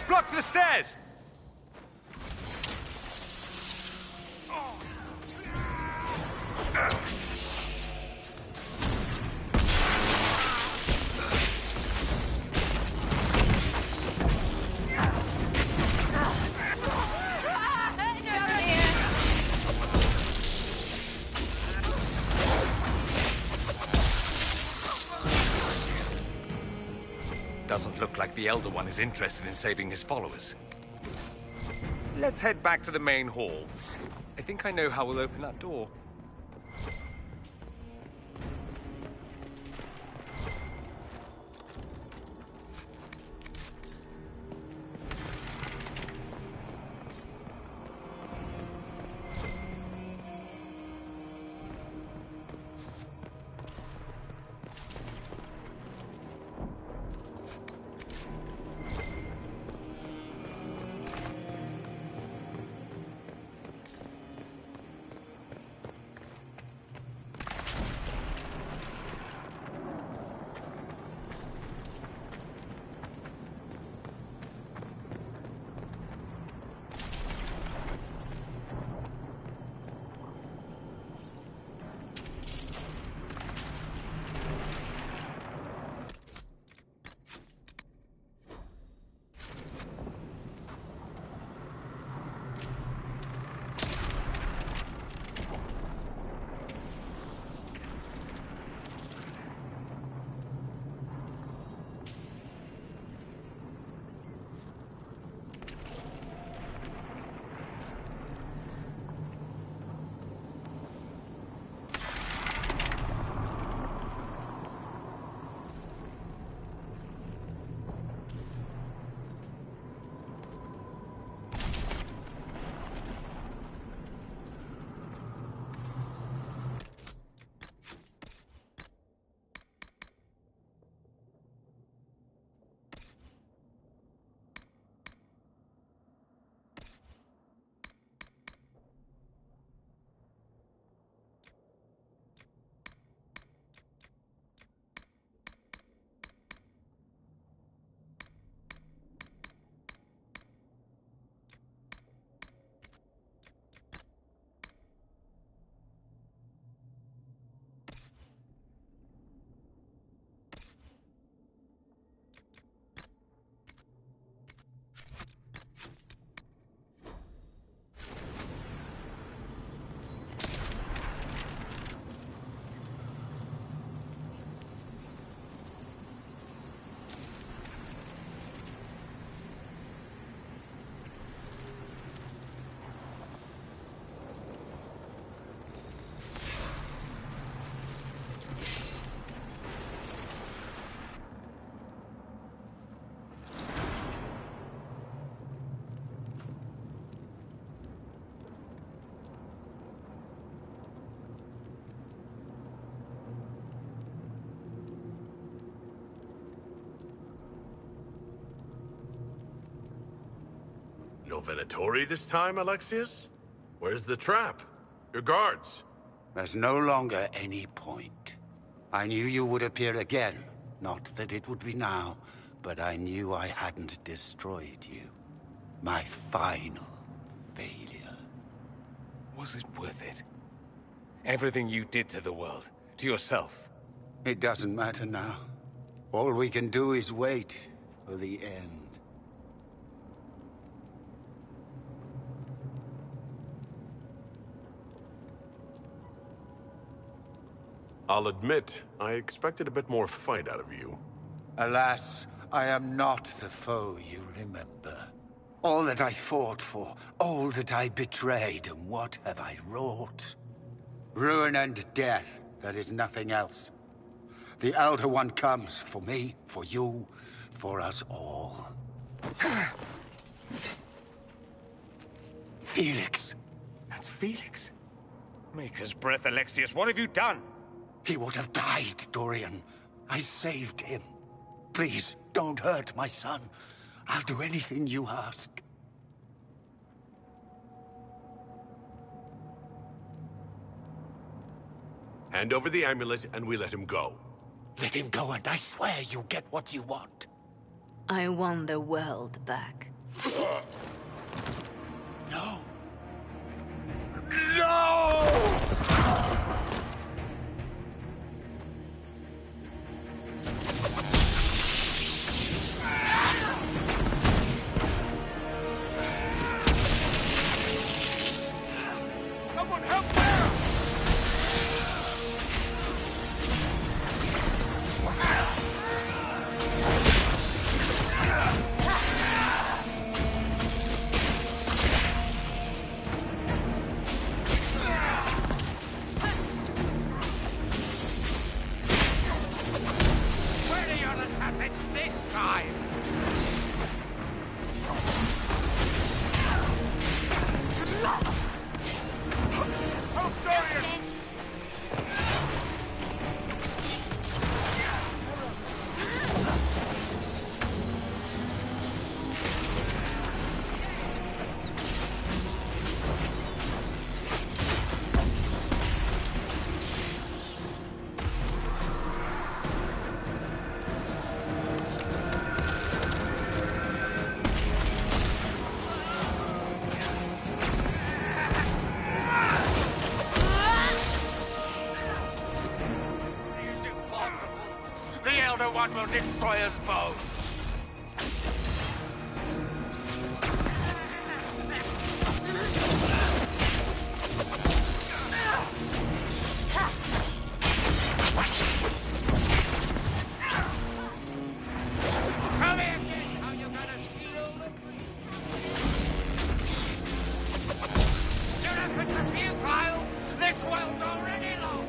Block the stairs! Doesn't look like the Elder One is interested in saving his followers. Let's head back to the main hall. I think I know how we'll open that door. No Venatori this time, Alexius? Where's the trap? Your guards? There's no longer any point. I knew you would appear again. Not that it would be now, but I knew I hadn't destroyed you. My final failure. Was it worth it? Everything you did to the world, to yourself. It doesn't matter now. All we can do is wait for the end. I'll admit, I expected a bit more fight out of you. Alas, I am not the foe you remember. All that I fought for, all that I betrayed, and what have I wrought? Ruin and death, there is nothing else. The Elder One comes for me, for you, for us all. Felix. That's Felix. Maker's breath, Alexius, what have you done? He would have died, Dorian. I saved him. Please, don't hurt my son. I'll do anything you ask. Hand over the amulet and we let him go. Let him go and I swear you'll get what you want. I want the world back. No. No! Someone help there! Where are your assassins this time? Help Dorian! It is impossible. The Elder One will destroy us both. Tell me again how you're gonna shield them. Your efforts are futile. This world's already lost.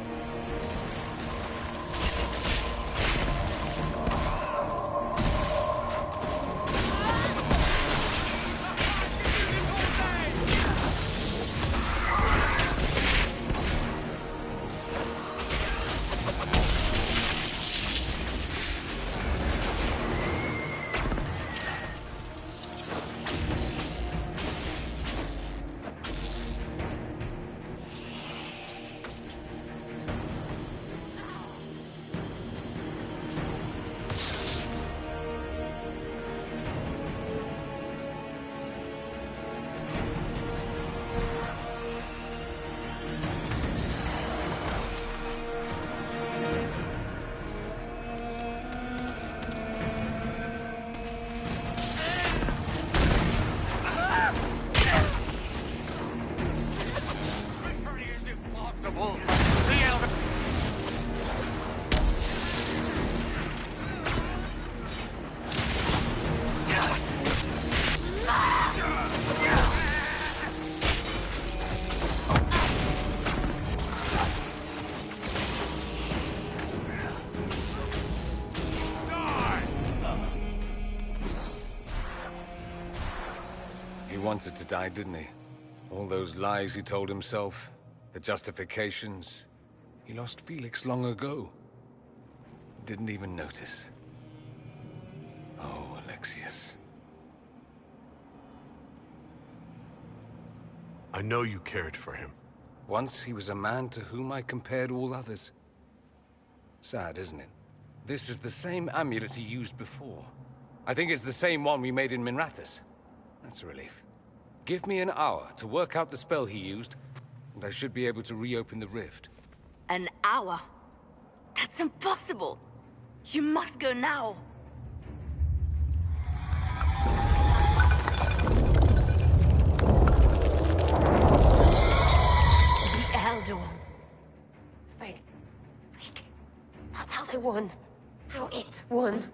Victory is impossible. The Elder... He wanted to die, didn't he? All those lies he told himself, the justifications. He lost Felix long ago. Didn't even notice. Oh, Alexius. I know you cared for him. Once he was a man to whom I compared all others. Sad, isn't it? This is the same amulet he used before. I think it's the same one we made in Minrathous. That's a relief. Give me an hour to work out the spell he used, and I should be able to reopen the rift. An hour? That's impossible! You must go now! The Elder One. Frigg. That's how they won. How it won.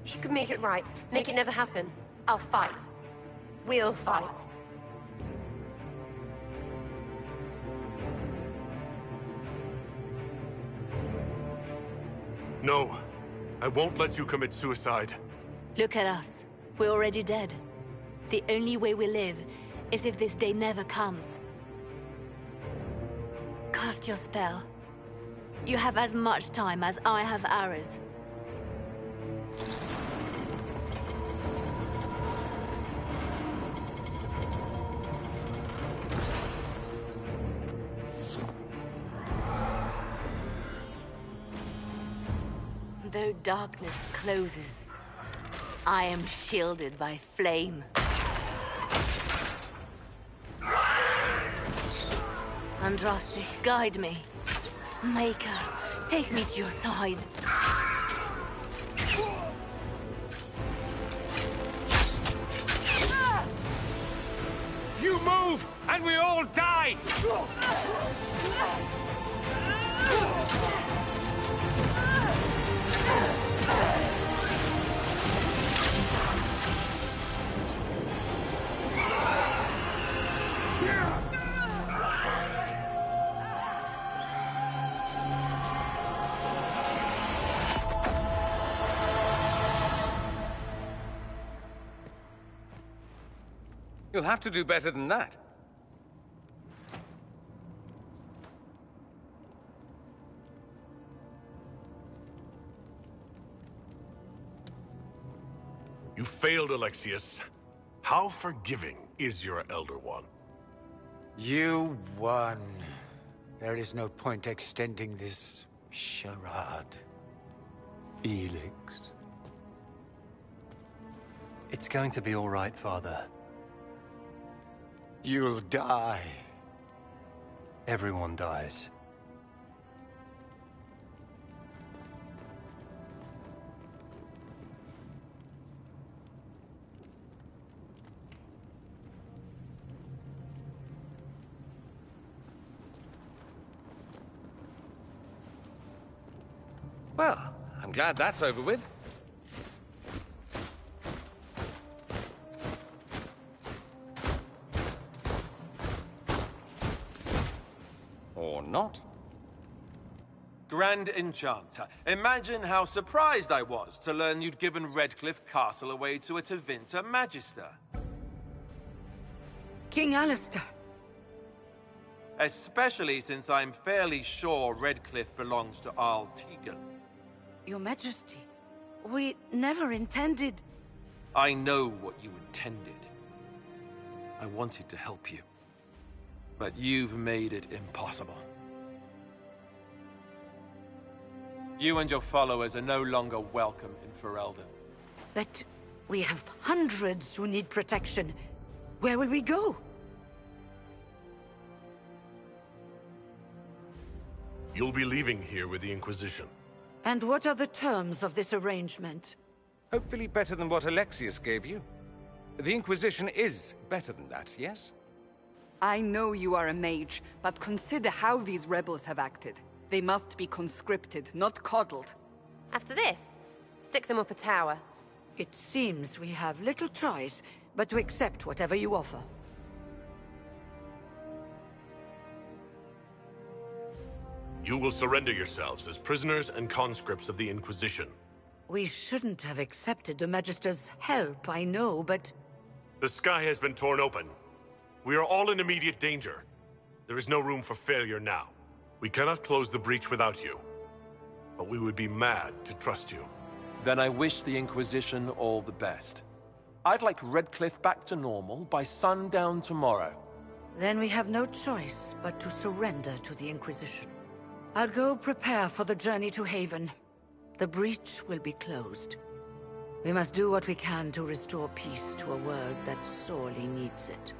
If you can make it right, make it never happen, I'll fight. We'll fight. No, I won't let you commit suicide. Look at us. We're already dead. The only way we live is if this day never comes. Cast your spell. You have as much time as I have arrows. Though darkness closes, I am shielded by flame. Andraste, guide me. Maker, take me to your side. You move, and we all die! You'll have to do better than that. You failed, Alexius. How forgiving is your Elder One? You won. There is no point extending this charade. Felix. It's going to be all right, Father. You'll die. Everyone dies. Well, I'm glad that's over with. Or not. Grand Enchanter, imagine how surprised I was to learn you'd given Redcliffe Castle away to a Tevinter Magister. King Alistair. Especially since I'm fairly sure Redcliffe belongs to Arl Tegan. Your Majesty, we never intended... I know what you intended. I wanted to help you. But you've made it impossible. You and your followers are no longer welcome in Ferelden. But we have hundreds who need protection. Where will we go? You'll be leaving here with the Inquisition. And what are the terms of this arrangement? Hopefully better than what Alexius gave you. The Inquisition is better than that, yes? I know you are a mage, but consider how these rebels have acted. They must be conscripted, not coddled. After this, stick them up a tower. It seems we have little choice but to accept whatever you offer. You will surrender yourselves as prisoners and conscripts of the Inquisition. We shouldn't have accepted the Magister's help, I know, but... The sky has been torn open. We are all in immediate danger. There is no room for failure now. We cannot close the breach without you. But we would be mad to trust you. Then I wish the Inquisition all the best. I'd like Redcliffe back to normal by sundown tomorrow. Then we have no choice but to surrender to the Inquisition. I'll go prepare for the journey to Haven. The breach will be closed. We must do what we can to restore peace to a world that sorely needs it.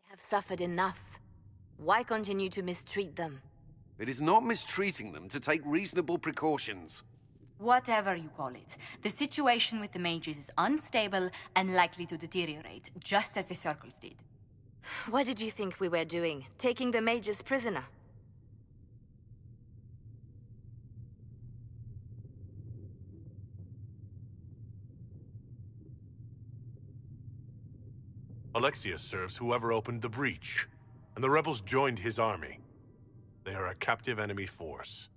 Have suffered enough. Why continue to mistreat them? It is not mistreating them to take reasonable precautions. Whatever you call it, the situation with the mages is unstable and likely to deteriorate, just as the circles did. What did you think we were doing? Taking the mages prisoner? Alexius serves whoever opened the breach, and the rebels joined his army. They are a captive enemy force.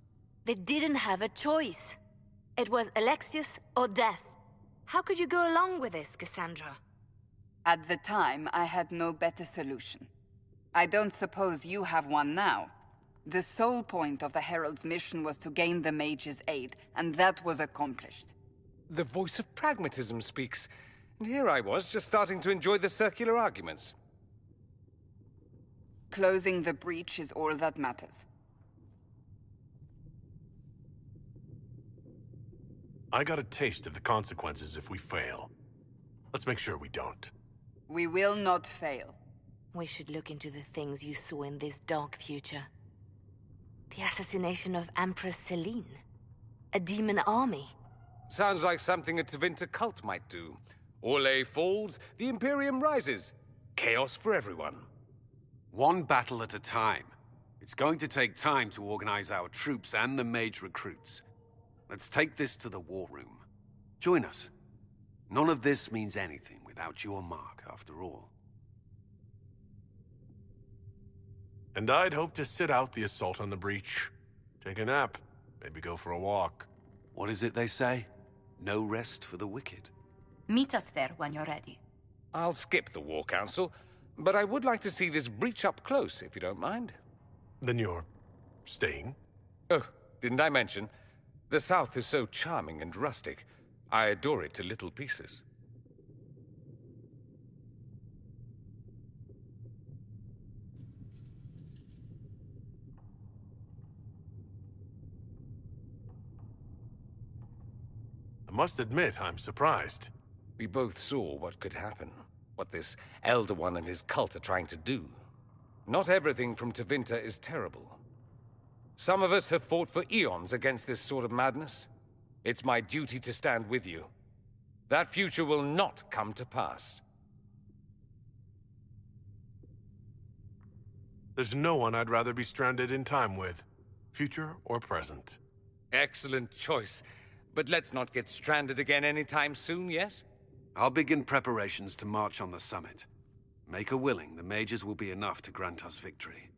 They didn't have a choice. It was Alexius or death. How could you go along with this, Cassandra? At the time, I had no better solution. I don't suppose you have one now. The sole point of the Herald's mission was to gain the mage's aid, and that was accomplished. The voice of pragmatism speaks. And here I was, just starting to enjoy the circular arguments. Closing the breach is all that matters. I got a taste of the consequences if we fail. Let's make sure we don't. We will not fail. We should look into the things you saw in this dark future. The assassination of Empress Celine. A demon army. Sounds like something a Tevinter cult might do. Orlais falls, the Imperium rises. Chaos for everyone. One battle at a time. It's going to take time to organize our troops and the mage recruits. Let's take this to the war room. Join us. None of this means anything without your mark, after all. And I'd hope to sit out the assault on the breach. Take a nap. Maybe go for a walk. What is it they say? No rest for the wicked. Meet us there when you're ready. I'll skip the War Council, but I would like to see this breach up close, if you don't mind. Then you're staying? Oh, didn't I mention? The South is so charming and rustic. I adore it to little pieces. I must admit, I'm surprised. We both saw what could happen, what this Elder One and his cult are trying to do. Not everything from Tevinter is terrible. Some of us have fought for eons against this sort of madness. It's my duty to stand with you. That future will not come to pass. There's no one I'd rather be stranded in time with, future or present. Excellent choice. But let's not get stranded again anytime soon, yes? I'll begin preparations to march on the summit. Make her willing, the mages will be enough to grant us victory.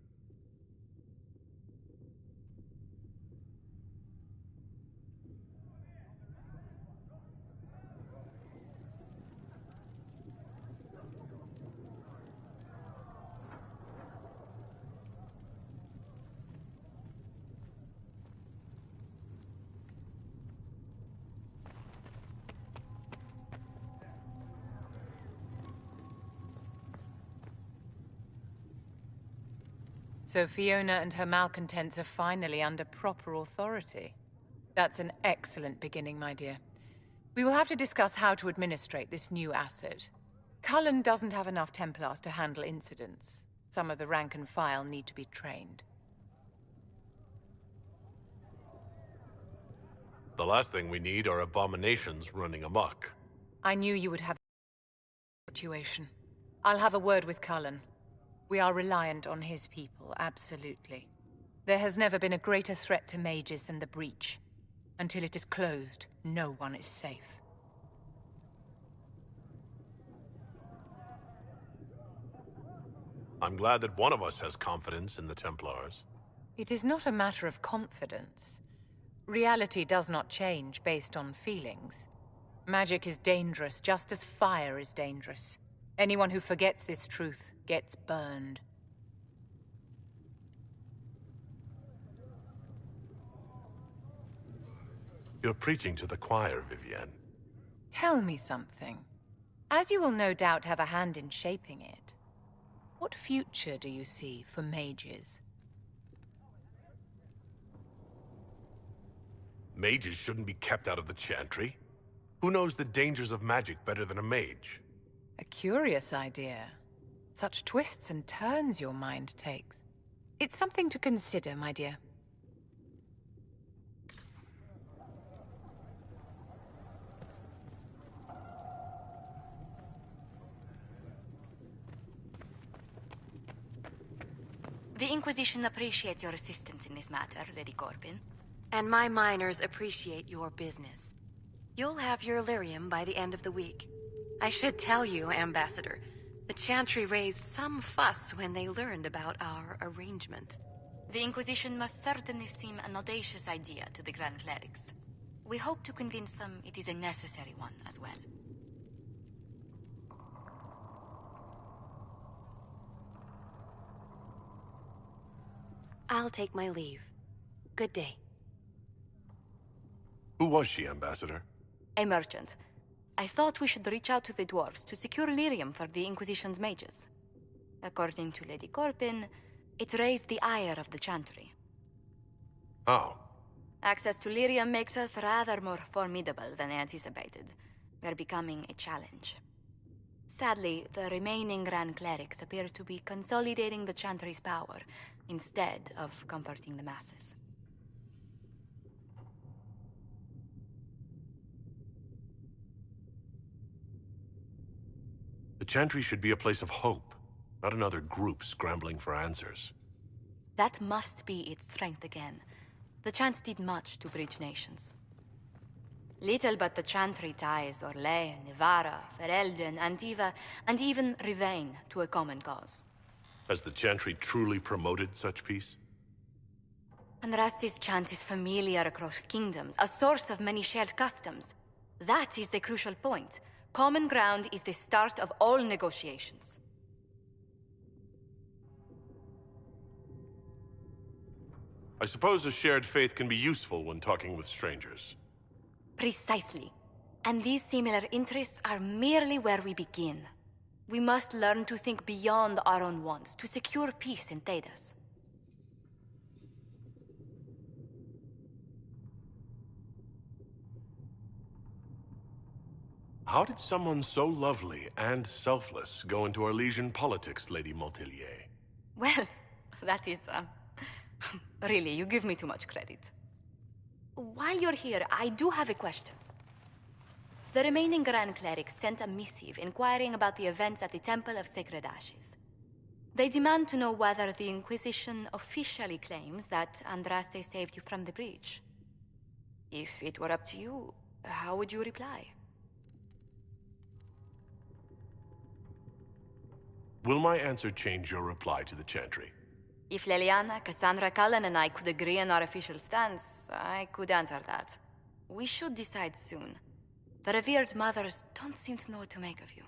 So Fiona and her malcontents are finally under proper authority. That's an excellent beginning, my dear. We will have to discuss how to administrate this new acid. Cullen doesn't have enough Templars to handle incidents. Some of the rank and file need to be trained. The last thing we need are abominations running amok. I knew you would have a situation. I'll have a word with Cullen. We are reliant on his people, absolutely. There has never been a greater threat to mages than the breach. Until it is closed, no one is safe. I'm glad that one of us has confidence in the Templars. It is not a matter of confidence. Reality does not change based on feelings. Magic is dangerous, just as fire is dangerous. Anyone who forgets this truth gets burned. You're preaching to the choir, Vivienne. Tell me something. As you will no doubt have a hand in shaping it, what future do you see for mages? Mages shouldn't be kept out of the Chantry. Who knows the dangers of magic better than a mage? A curious idea. Such twists and turns your mind takes. It's something to consider, my dear. The Inquisition appreciates your assistance in this matter, Lady Corbin. And my miners appreciate your business. You'll have your lyrium by the end of the week. I should tell you, Ambassador, the Chantry raised some fuss when they learned about our arrangement. The Inquisition must certainly seem an audacious idea to the Grand Clerics. We hope to convince them it is a necessary one as well. I'll take my leave. Good day. Who was she, Ambassador? A merchant. I thought we should reach out to the dwarves to secure lyrium for the Inquisition's mages. According to Lady Corbin, it raised the ire of the Chantry. How? Access to lyrium makes us rather more formidable than anticipated. We're becoming a challenge. Sadly, the remaining Grand Clerics appear to be consolidating the Chantry's power, instead of comforting the masses. The Chantry should be a place of hope, not another group scrambling for answers. That must be its strength again. The Chants did much to bridge nations. Little but the Chantry ties Orlais, Nevarra, Ferelden, Antiva, and even Rivain to a common cause. Has the Chantry truly promoted such peace? Andrasti's chant is familiar across kingdoms, a source of many shared customs. That is the crucial point. Common ground is the start of all negotiations. I suppose a shared faith can be useful when talking with strangers. Precisely. And these similar interests are merely where we begin. We must learn to think beyond our own wants, to secure peace in Thedas. How did someone so lovely and selfless go into Arlesian politics, Lady Montillier? Well, that is, really, you give me too much credit. While you're here, I do have a question. The remaining Grand Clerics sent a missive inquiring about the events at the Temple of Sacred Ashes. They demand to know whether the Inquisition officially claims that Andraste saved you from the breach. If it were up to you, how would you reply? Will my answer change your reply to the Chantry? If Leliana, Cassandra, Cullen, and I could agree on our official stance, I could answer that. We should decide soon. The revered mothers don't seem to know what to make of you.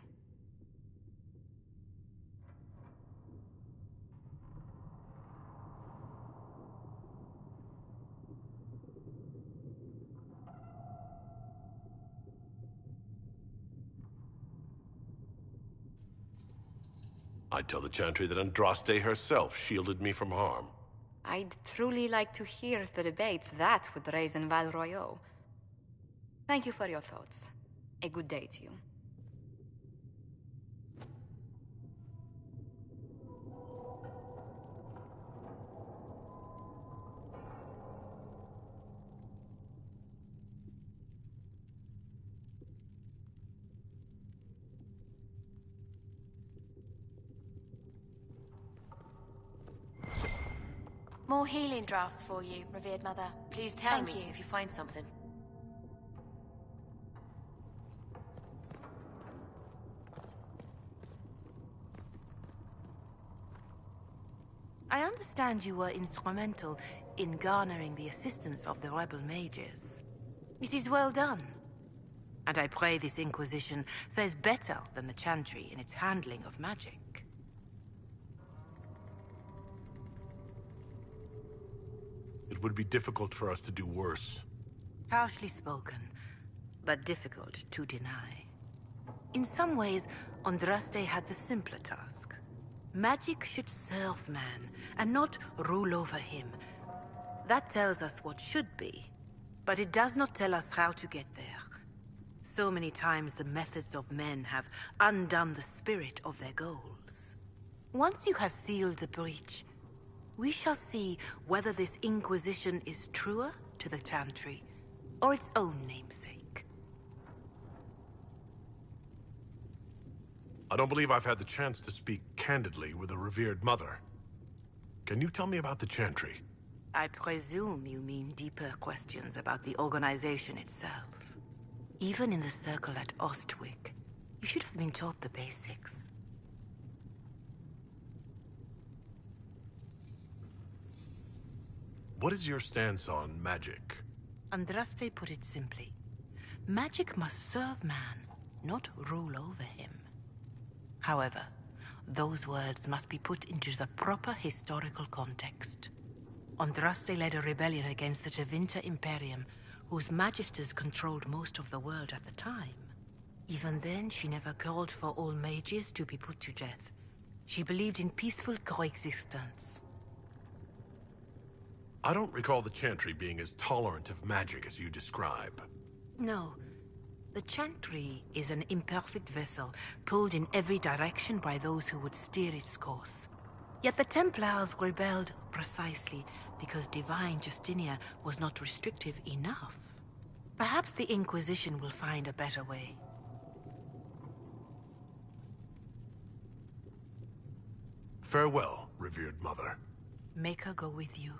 I'd tell the Chantry that Andraste herself shielded me from harm. I'd truly like to hear the debates that would raise in Val Royeaux. Thank you for your thoughts. A good day to you. More healing drafts for you, revered mother. Please tell Thank me you. if you find something. I understand you were instrumental in garnering the assistance of the rebel mages. It is well done. And I pray this Inquisition fares better than the Chantry in its handling of magic. It would be difficult for us to do worse. Harshly spoken, but difficult to deny. In some ways, Andraste had the simpler task. Magic should serve man, and not rule over him. That tells us what should be, but it does not tell us how to get there. So many times the methods of men have undone the spirit of their goals. Once you have sealed the breach, we shall see whether this Inquisition is truer to the Chantry, or its own namesake. I don't believe I've had the chance to speak candidly with a revered mother. Can you tell me about the Chantry? I presume you mean deeper questions about the organization itself. Even in the circle at Ostwick, you should have been taught the basics. What is your stance on magic? Andraste put it simply. Magic must serve man, not rule over him. However, those words must be put into the proper historical context. Andraste led a rebellion against the Tevinter Imperium, whose magisters controlled most of the world at the time. Even then, she never called for all mages to be put to death. She believed in peaceful coexistence. I don't recall the Chantry being as tolerant of magic as you describe. No. The Chantry is an imperfect vessel, pulled in every direction by those who would steer its course. Yet the Templars rebelled precisely because Divine Justinia was not restrictive enough. Perhaps the Inquisition will find a better way. Farewell, revered mother. Make her go with you.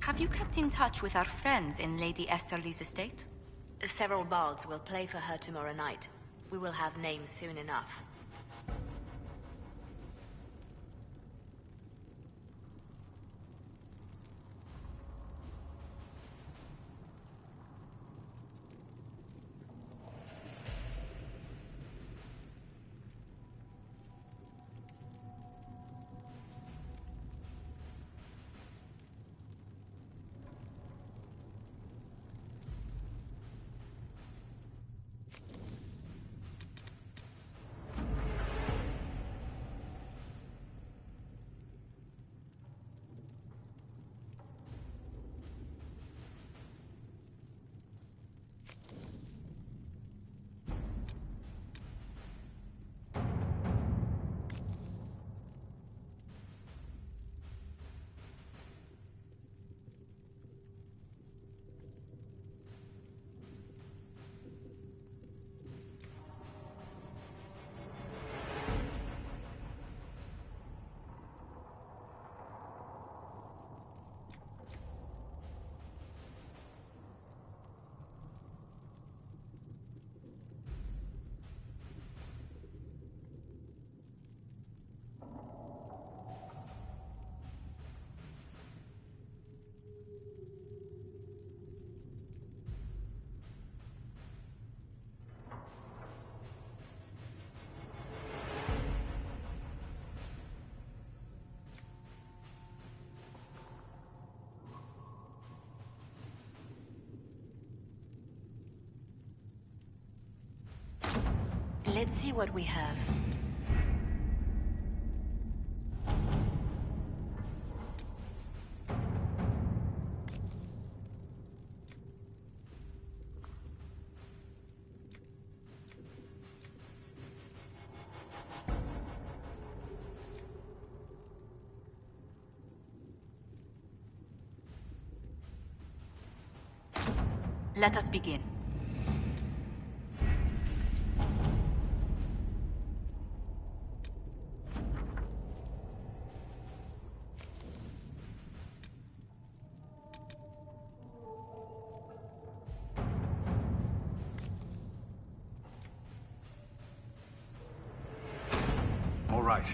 Have you kept in touch with our friends in Lady Esterly's estate? Several bards will play for her tomorrow night. We will have names soon enough. Let's see what we have. Let us begin. All right.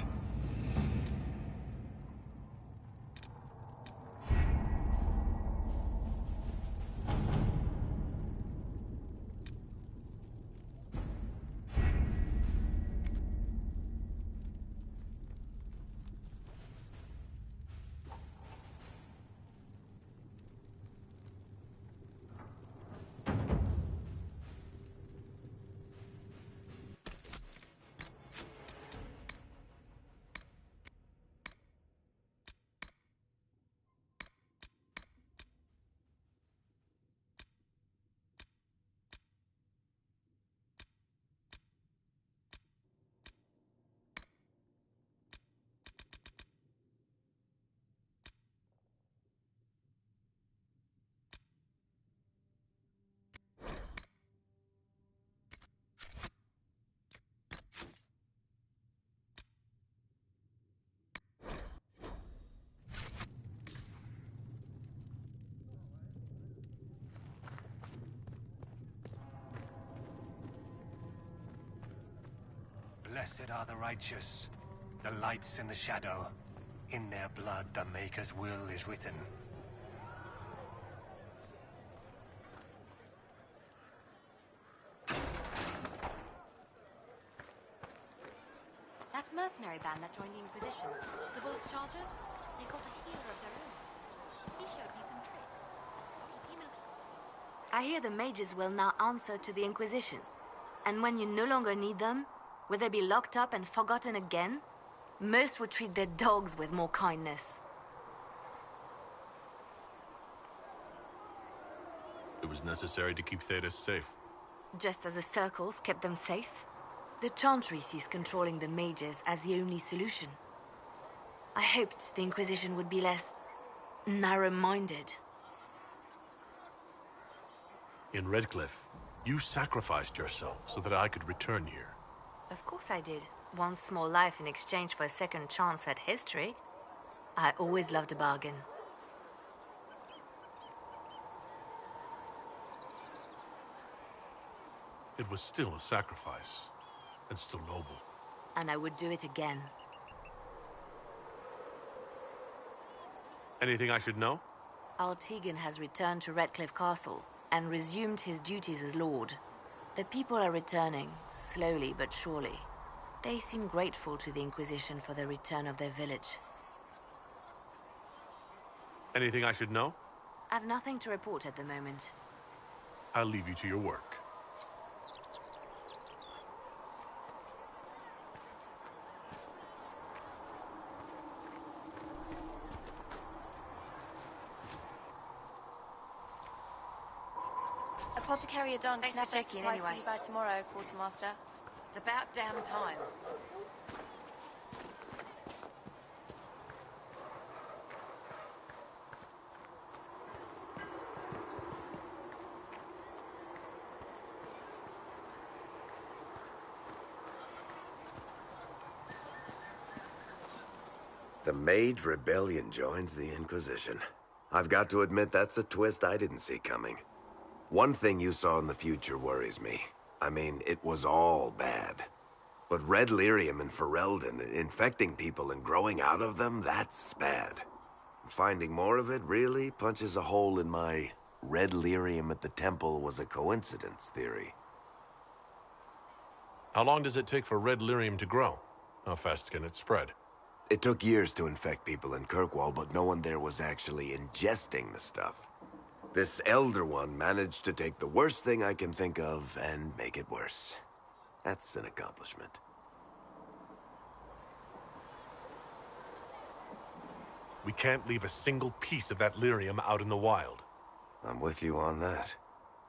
Blessed are the righteous, the lights in the shadow. In their blood the Maker's will is written. That mercenary band that joined the Inquisition, the Wolf Chargers, they got a healer of their own. He showed me some tricks. I hear the mages will now answer to the Inquisition. And when you no longer need them, will they be locked up and forgotten again? Most would treat their dogs with more kindness. It was necessary to keep Thetis safe. Just as the circles kept them safe. The Chantry sees controlling the mages as the only solution. I hoped the Inquisition would be less narrow-minded. In Redcliffe, you sacrificed yourself so that I could return here. Of course I did. One small life in exchange for a second chance at history. I always loved a bargain. It was still a sacrifice, and still noble. And I would do it again. Anything I should know? Altegan has returned to Redcliffe Castle and resumed his duties as Lord. The people are returning, slowly but surely. They seem grateful to the Inquisition for the return of their village. Anything I should know? I've nothing to report at the moment. I'll leave you to your work. Apothecary Adon can have those checking supplies anyway. for you by tomorrow, Quartermaster. It's about damn time. The Mage Rebellion joins the Inquisition. I've got to admit that's a twist I didn't see coming. One thing you saw in the future worries me. I mean, it was all bad. But red lyrium in Ferelden, infecting people and growing out of them, that's bad. Finding more of it really punches a hole in my red lyrium at the temple was a coincidence theory. How long does it take for red lyrium to grow? How fast can it spread? It took years to infect people in Kirkwall, but no one there was actually ingesting the stuff. This Elder One managed to take the worst thing I can think of and make it worse. That's an accomplishment. We can't leave a single piece of that lyrium out in the wild. I'm with you on that.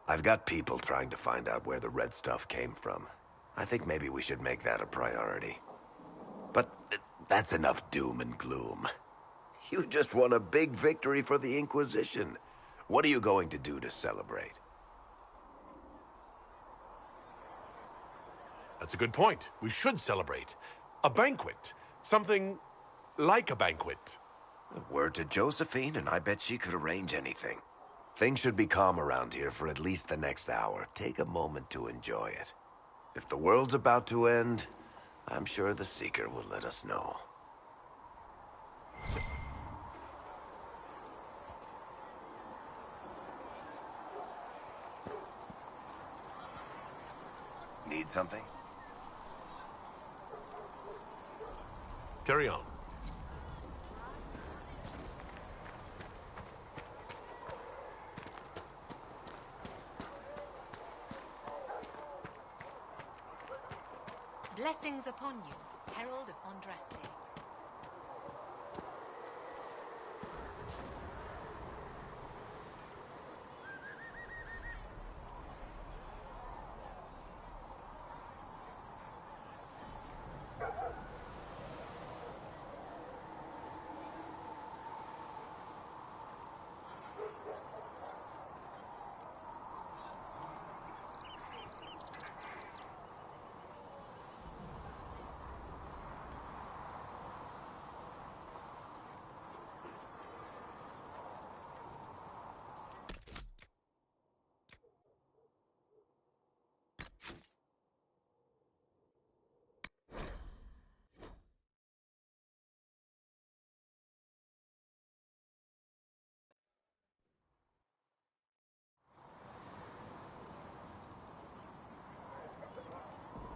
I've got people trying to find out where the red stuff came from. I think maybe we should make that a priority. But that's enough doom and gloom. You just won a big victory for the Inquisition. What are you going to do to celebrate? That's a good point. We should celebrate. A banquet. Something like a banquet. A word to Josephine, and I bet she could arrange anything. Things should be calm around here for at least the next hour. Take a moment to enjoy it. If the world's about to end, I'm sure the Seeker will let us know. Need something? Carry on. Blessings upon you, Herald of Andraste.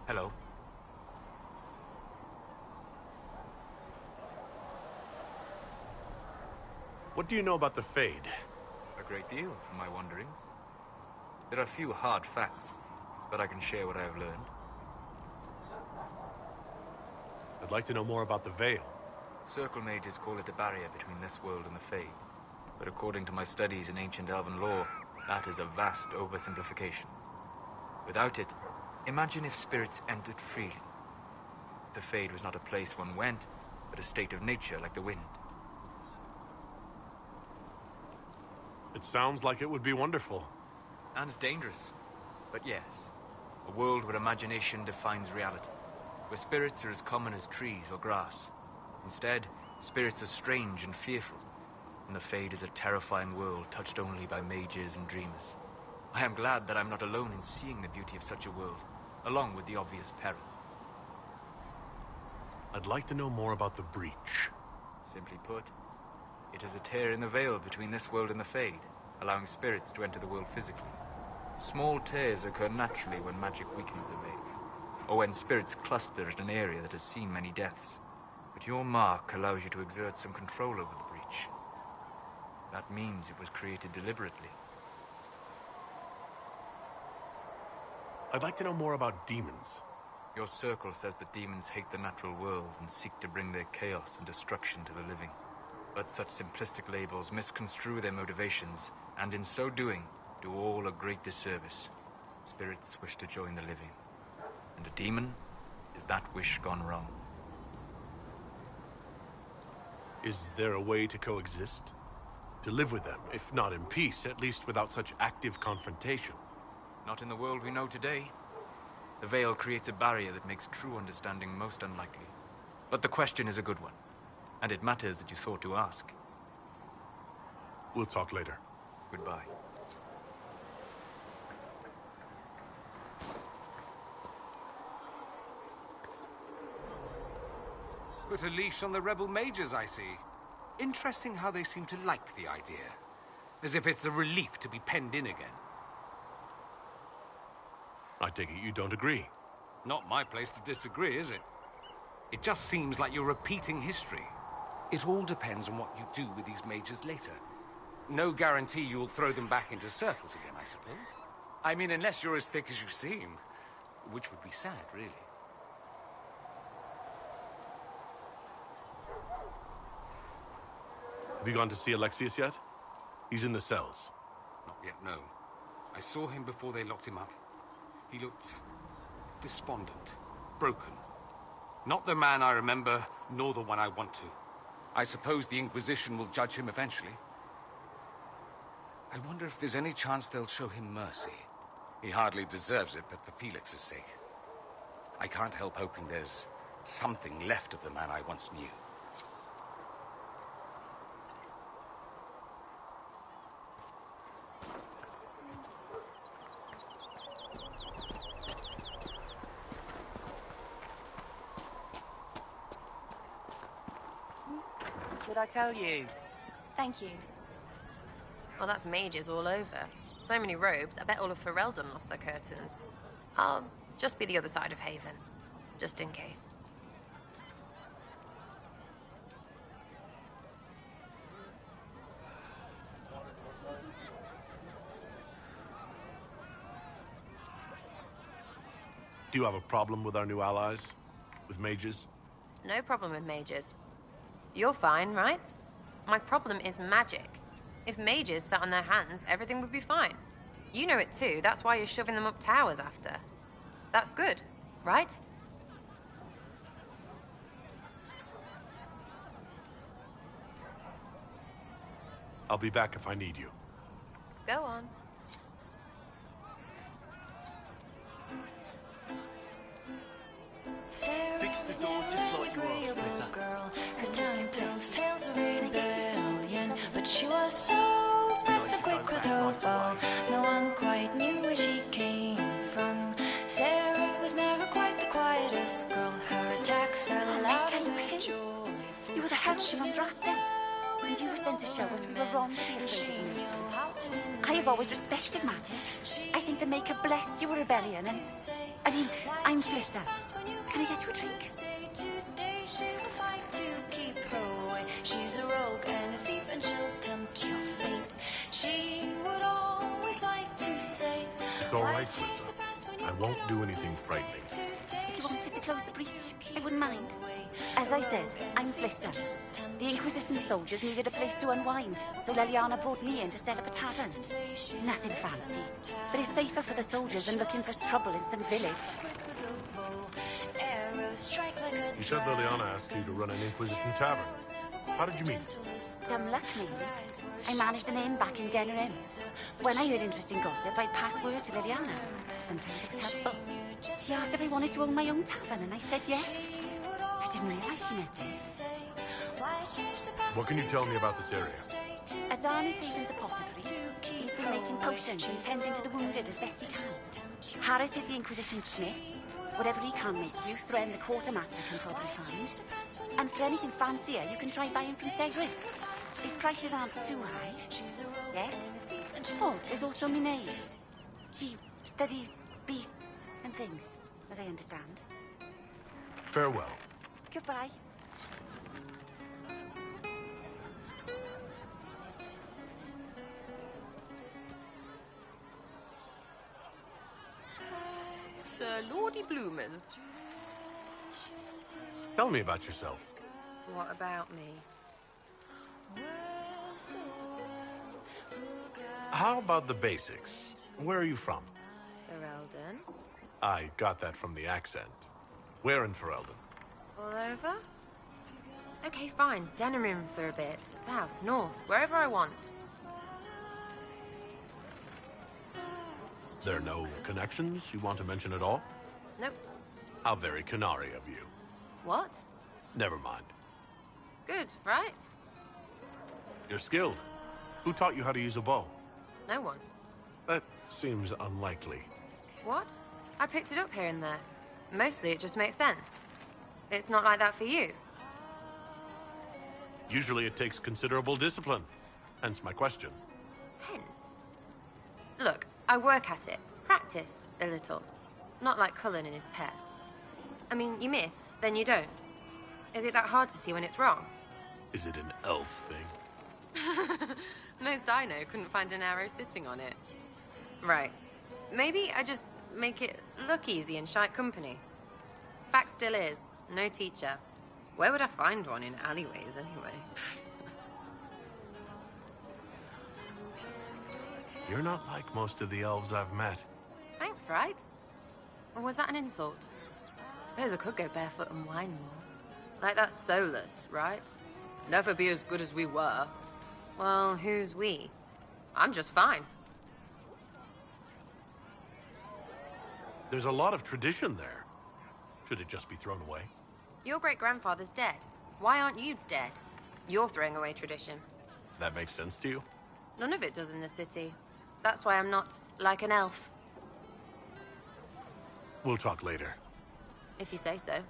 Hello. What do you know about the Fade? A great deal from my wanderings. There are few hard facts, but I can share what I have learned. I'd like to know more about the Veil. Circle mages call it a barrier between this world and the Fade. But according to my studies in ancient elven lore, that is a vast oversimplification. Without it, imagine if spirits entered freely. The Fade was not a place one went, but a state of nature like the wind. It sounds like it would be wonderful. And dangerous. But yes, a world where imagination defines reality. Where spirits are as common as trees or grass. Instead, spirits are strange and fearful. And the Fade is a terrifying world touched only by mages and dreamers. I am glad that I'm not alone in seeing the beauty of such a world, along with the obvious peril. I'd like to know more about the Breach. Simply put, it is a tear in the veil between this world and the Fade, allowing spirits to enter the world physically. Small tears occur naturally when magic weakens the veil, or when spirits cluster at an area that has seen many deaths. But your mark allows you to exert some control over the Breach. That means it was created deliberately. I'd like to know more about demons. Your circle says that demons hate the natural world and seek to bring their chaos and destruction to the living. But such simplistic labels misconstrue their motivations, and in so doing, do all a great disservice. Spirits wish to join the living. And a demon is that wish gone wrong. Is there a way to coexist? To live with them, if not in peace, at least without such active confrontation? Not in the world we know today. The Veil creates a barrier that makes true understanding most unlikely. But the question is a good one, and it matters that you thought to ask. We'll talk later. Goodbye. Put a leash on the rebel mages, I see. Interesting how they seem to like the idea. As if it's a relief to be penned in again. I take it you don't agree. Not my place to disagree, is it? It just seems like you're repeating history. It all depends on what you do with these mages later. No guarantee you'll throw them back into circles again, I suppose. I mean, unless you're as thick as you seem. Which would be sad, really. Have you gone to see Alexius yet? He's in the cells. Not yet, no. I saw him before they locked him up. He looked despondent, broken. Not the man I remember, nor the one I want to. I suppose the Inquisition will judge him eventually. I wonder if there's any chance they'll show him mercy. He hardly deserves it, but for Felix's sake. I can't help hoping there's something left of the man I once knew. Did I tell you? Thank you. Well, that's mages all over. So many robes, I bet all of Ferelden lost their curtains. I'll just be the other side of Haven, just in case. Do you have a problem with our new allies? With mages? No problem with mages. You're fine, right? My problem is magic. If mages sat on their hands, everything would be fine. You know it too, that's why you're shoving them up towers after. That's good, right? I'll be back if I need you. Go on. Fix the door just like you are, girl. Her tongue tells tales of rebellion, but she was so fast and quick with her bow. No one quite knew where she came from. Sarah was never quite the quietest girl. Her attacks are loud and joyful. You were the herald of Andraste, and you were sent to show us we were wrong to be afraid of mages. I have always respected magic. I think the Maker blessed your rebellion, and I'm Flitter. Can I get you a drink? Today she'll fight to keep her away. She's a rogue and a thief, and she'll tempt your fate. She would always like to say, It's all right, sister. I won't do anything frightening. If you wanted to close the breach, I wouldn't mind. As I said, I'm Flitter. The Inquisition soldiers needed a place to unwind, so Leliana brought me in to set up a tavern. Nothing fancy, but it's safer for the soldiers than looking for trouble in some village. You said Liliana asked you to run an Inquisition tavern. How did you meet? Dumb luck, maybe. I managed an inn back in Denerim. When I heard interesting gossip, I'd pass word to Liliana. Sometimes it was helpful. She asked if I wanted to own my own tavern, and I said yes. I didn't realize she meant me. What can you tell me about this area? Adan is Haven's apothecary. He's been making potions and tending to the wounded as best he can. Harris is the Inquisition smith. Whatever he can make you, Thren the quartermaster can probably find. And for anything fancier, you can try buying from Segrid. His prices aren't too high. Yet. Oh, there's also Minave. She studies beasts and things, as I understand. Farewell. Goodbye. Sir Lordy Bloomers. Tell me about yourself. What about me? How about the basics? Where are you from? Ferelden. I got that from the accent. Where in Ferelden? All over? Okay, fine. Denerim for a bit. South, north, wherever I want. There are no connections you want to mention at all? Nope. How very Canary of you. What? Never mind. Good, right? You're skilled. Who taught you how to use a bow? No one. That seems unlikely. What? I picked it up here and there. Mostly it just makes sense. It's not like that for you. Usually it takes considerable discipline. Hence my question. Hence? Look, I work at it. Practice a little. Not like Cullen and his pets. I mean, you miss, then you don't. Is it that hard to see when it's wrong? Is it an elf thing? Most I know couldn't find an arrow sitting on it. Right. Maybe I just make it look easy in shite company. Fact still is, no teacher. Where would I find one in alleyways, anyway? You're not like most of the elves I've met. Thanks, right? Or was that an insult? Suppose I could go barefoot and whine more. Like that Solus, right? Never be as good as we were. Well, who's we? I'm just fine. There's a lot of tradition there. Should it just be thrown away? Your great-grandfather's dead. Why aren't you dead? You're throwing away tradition. That makes sense to you? None of it does in the city. That's why I'm not like an elf. We'll talk later. If you say so.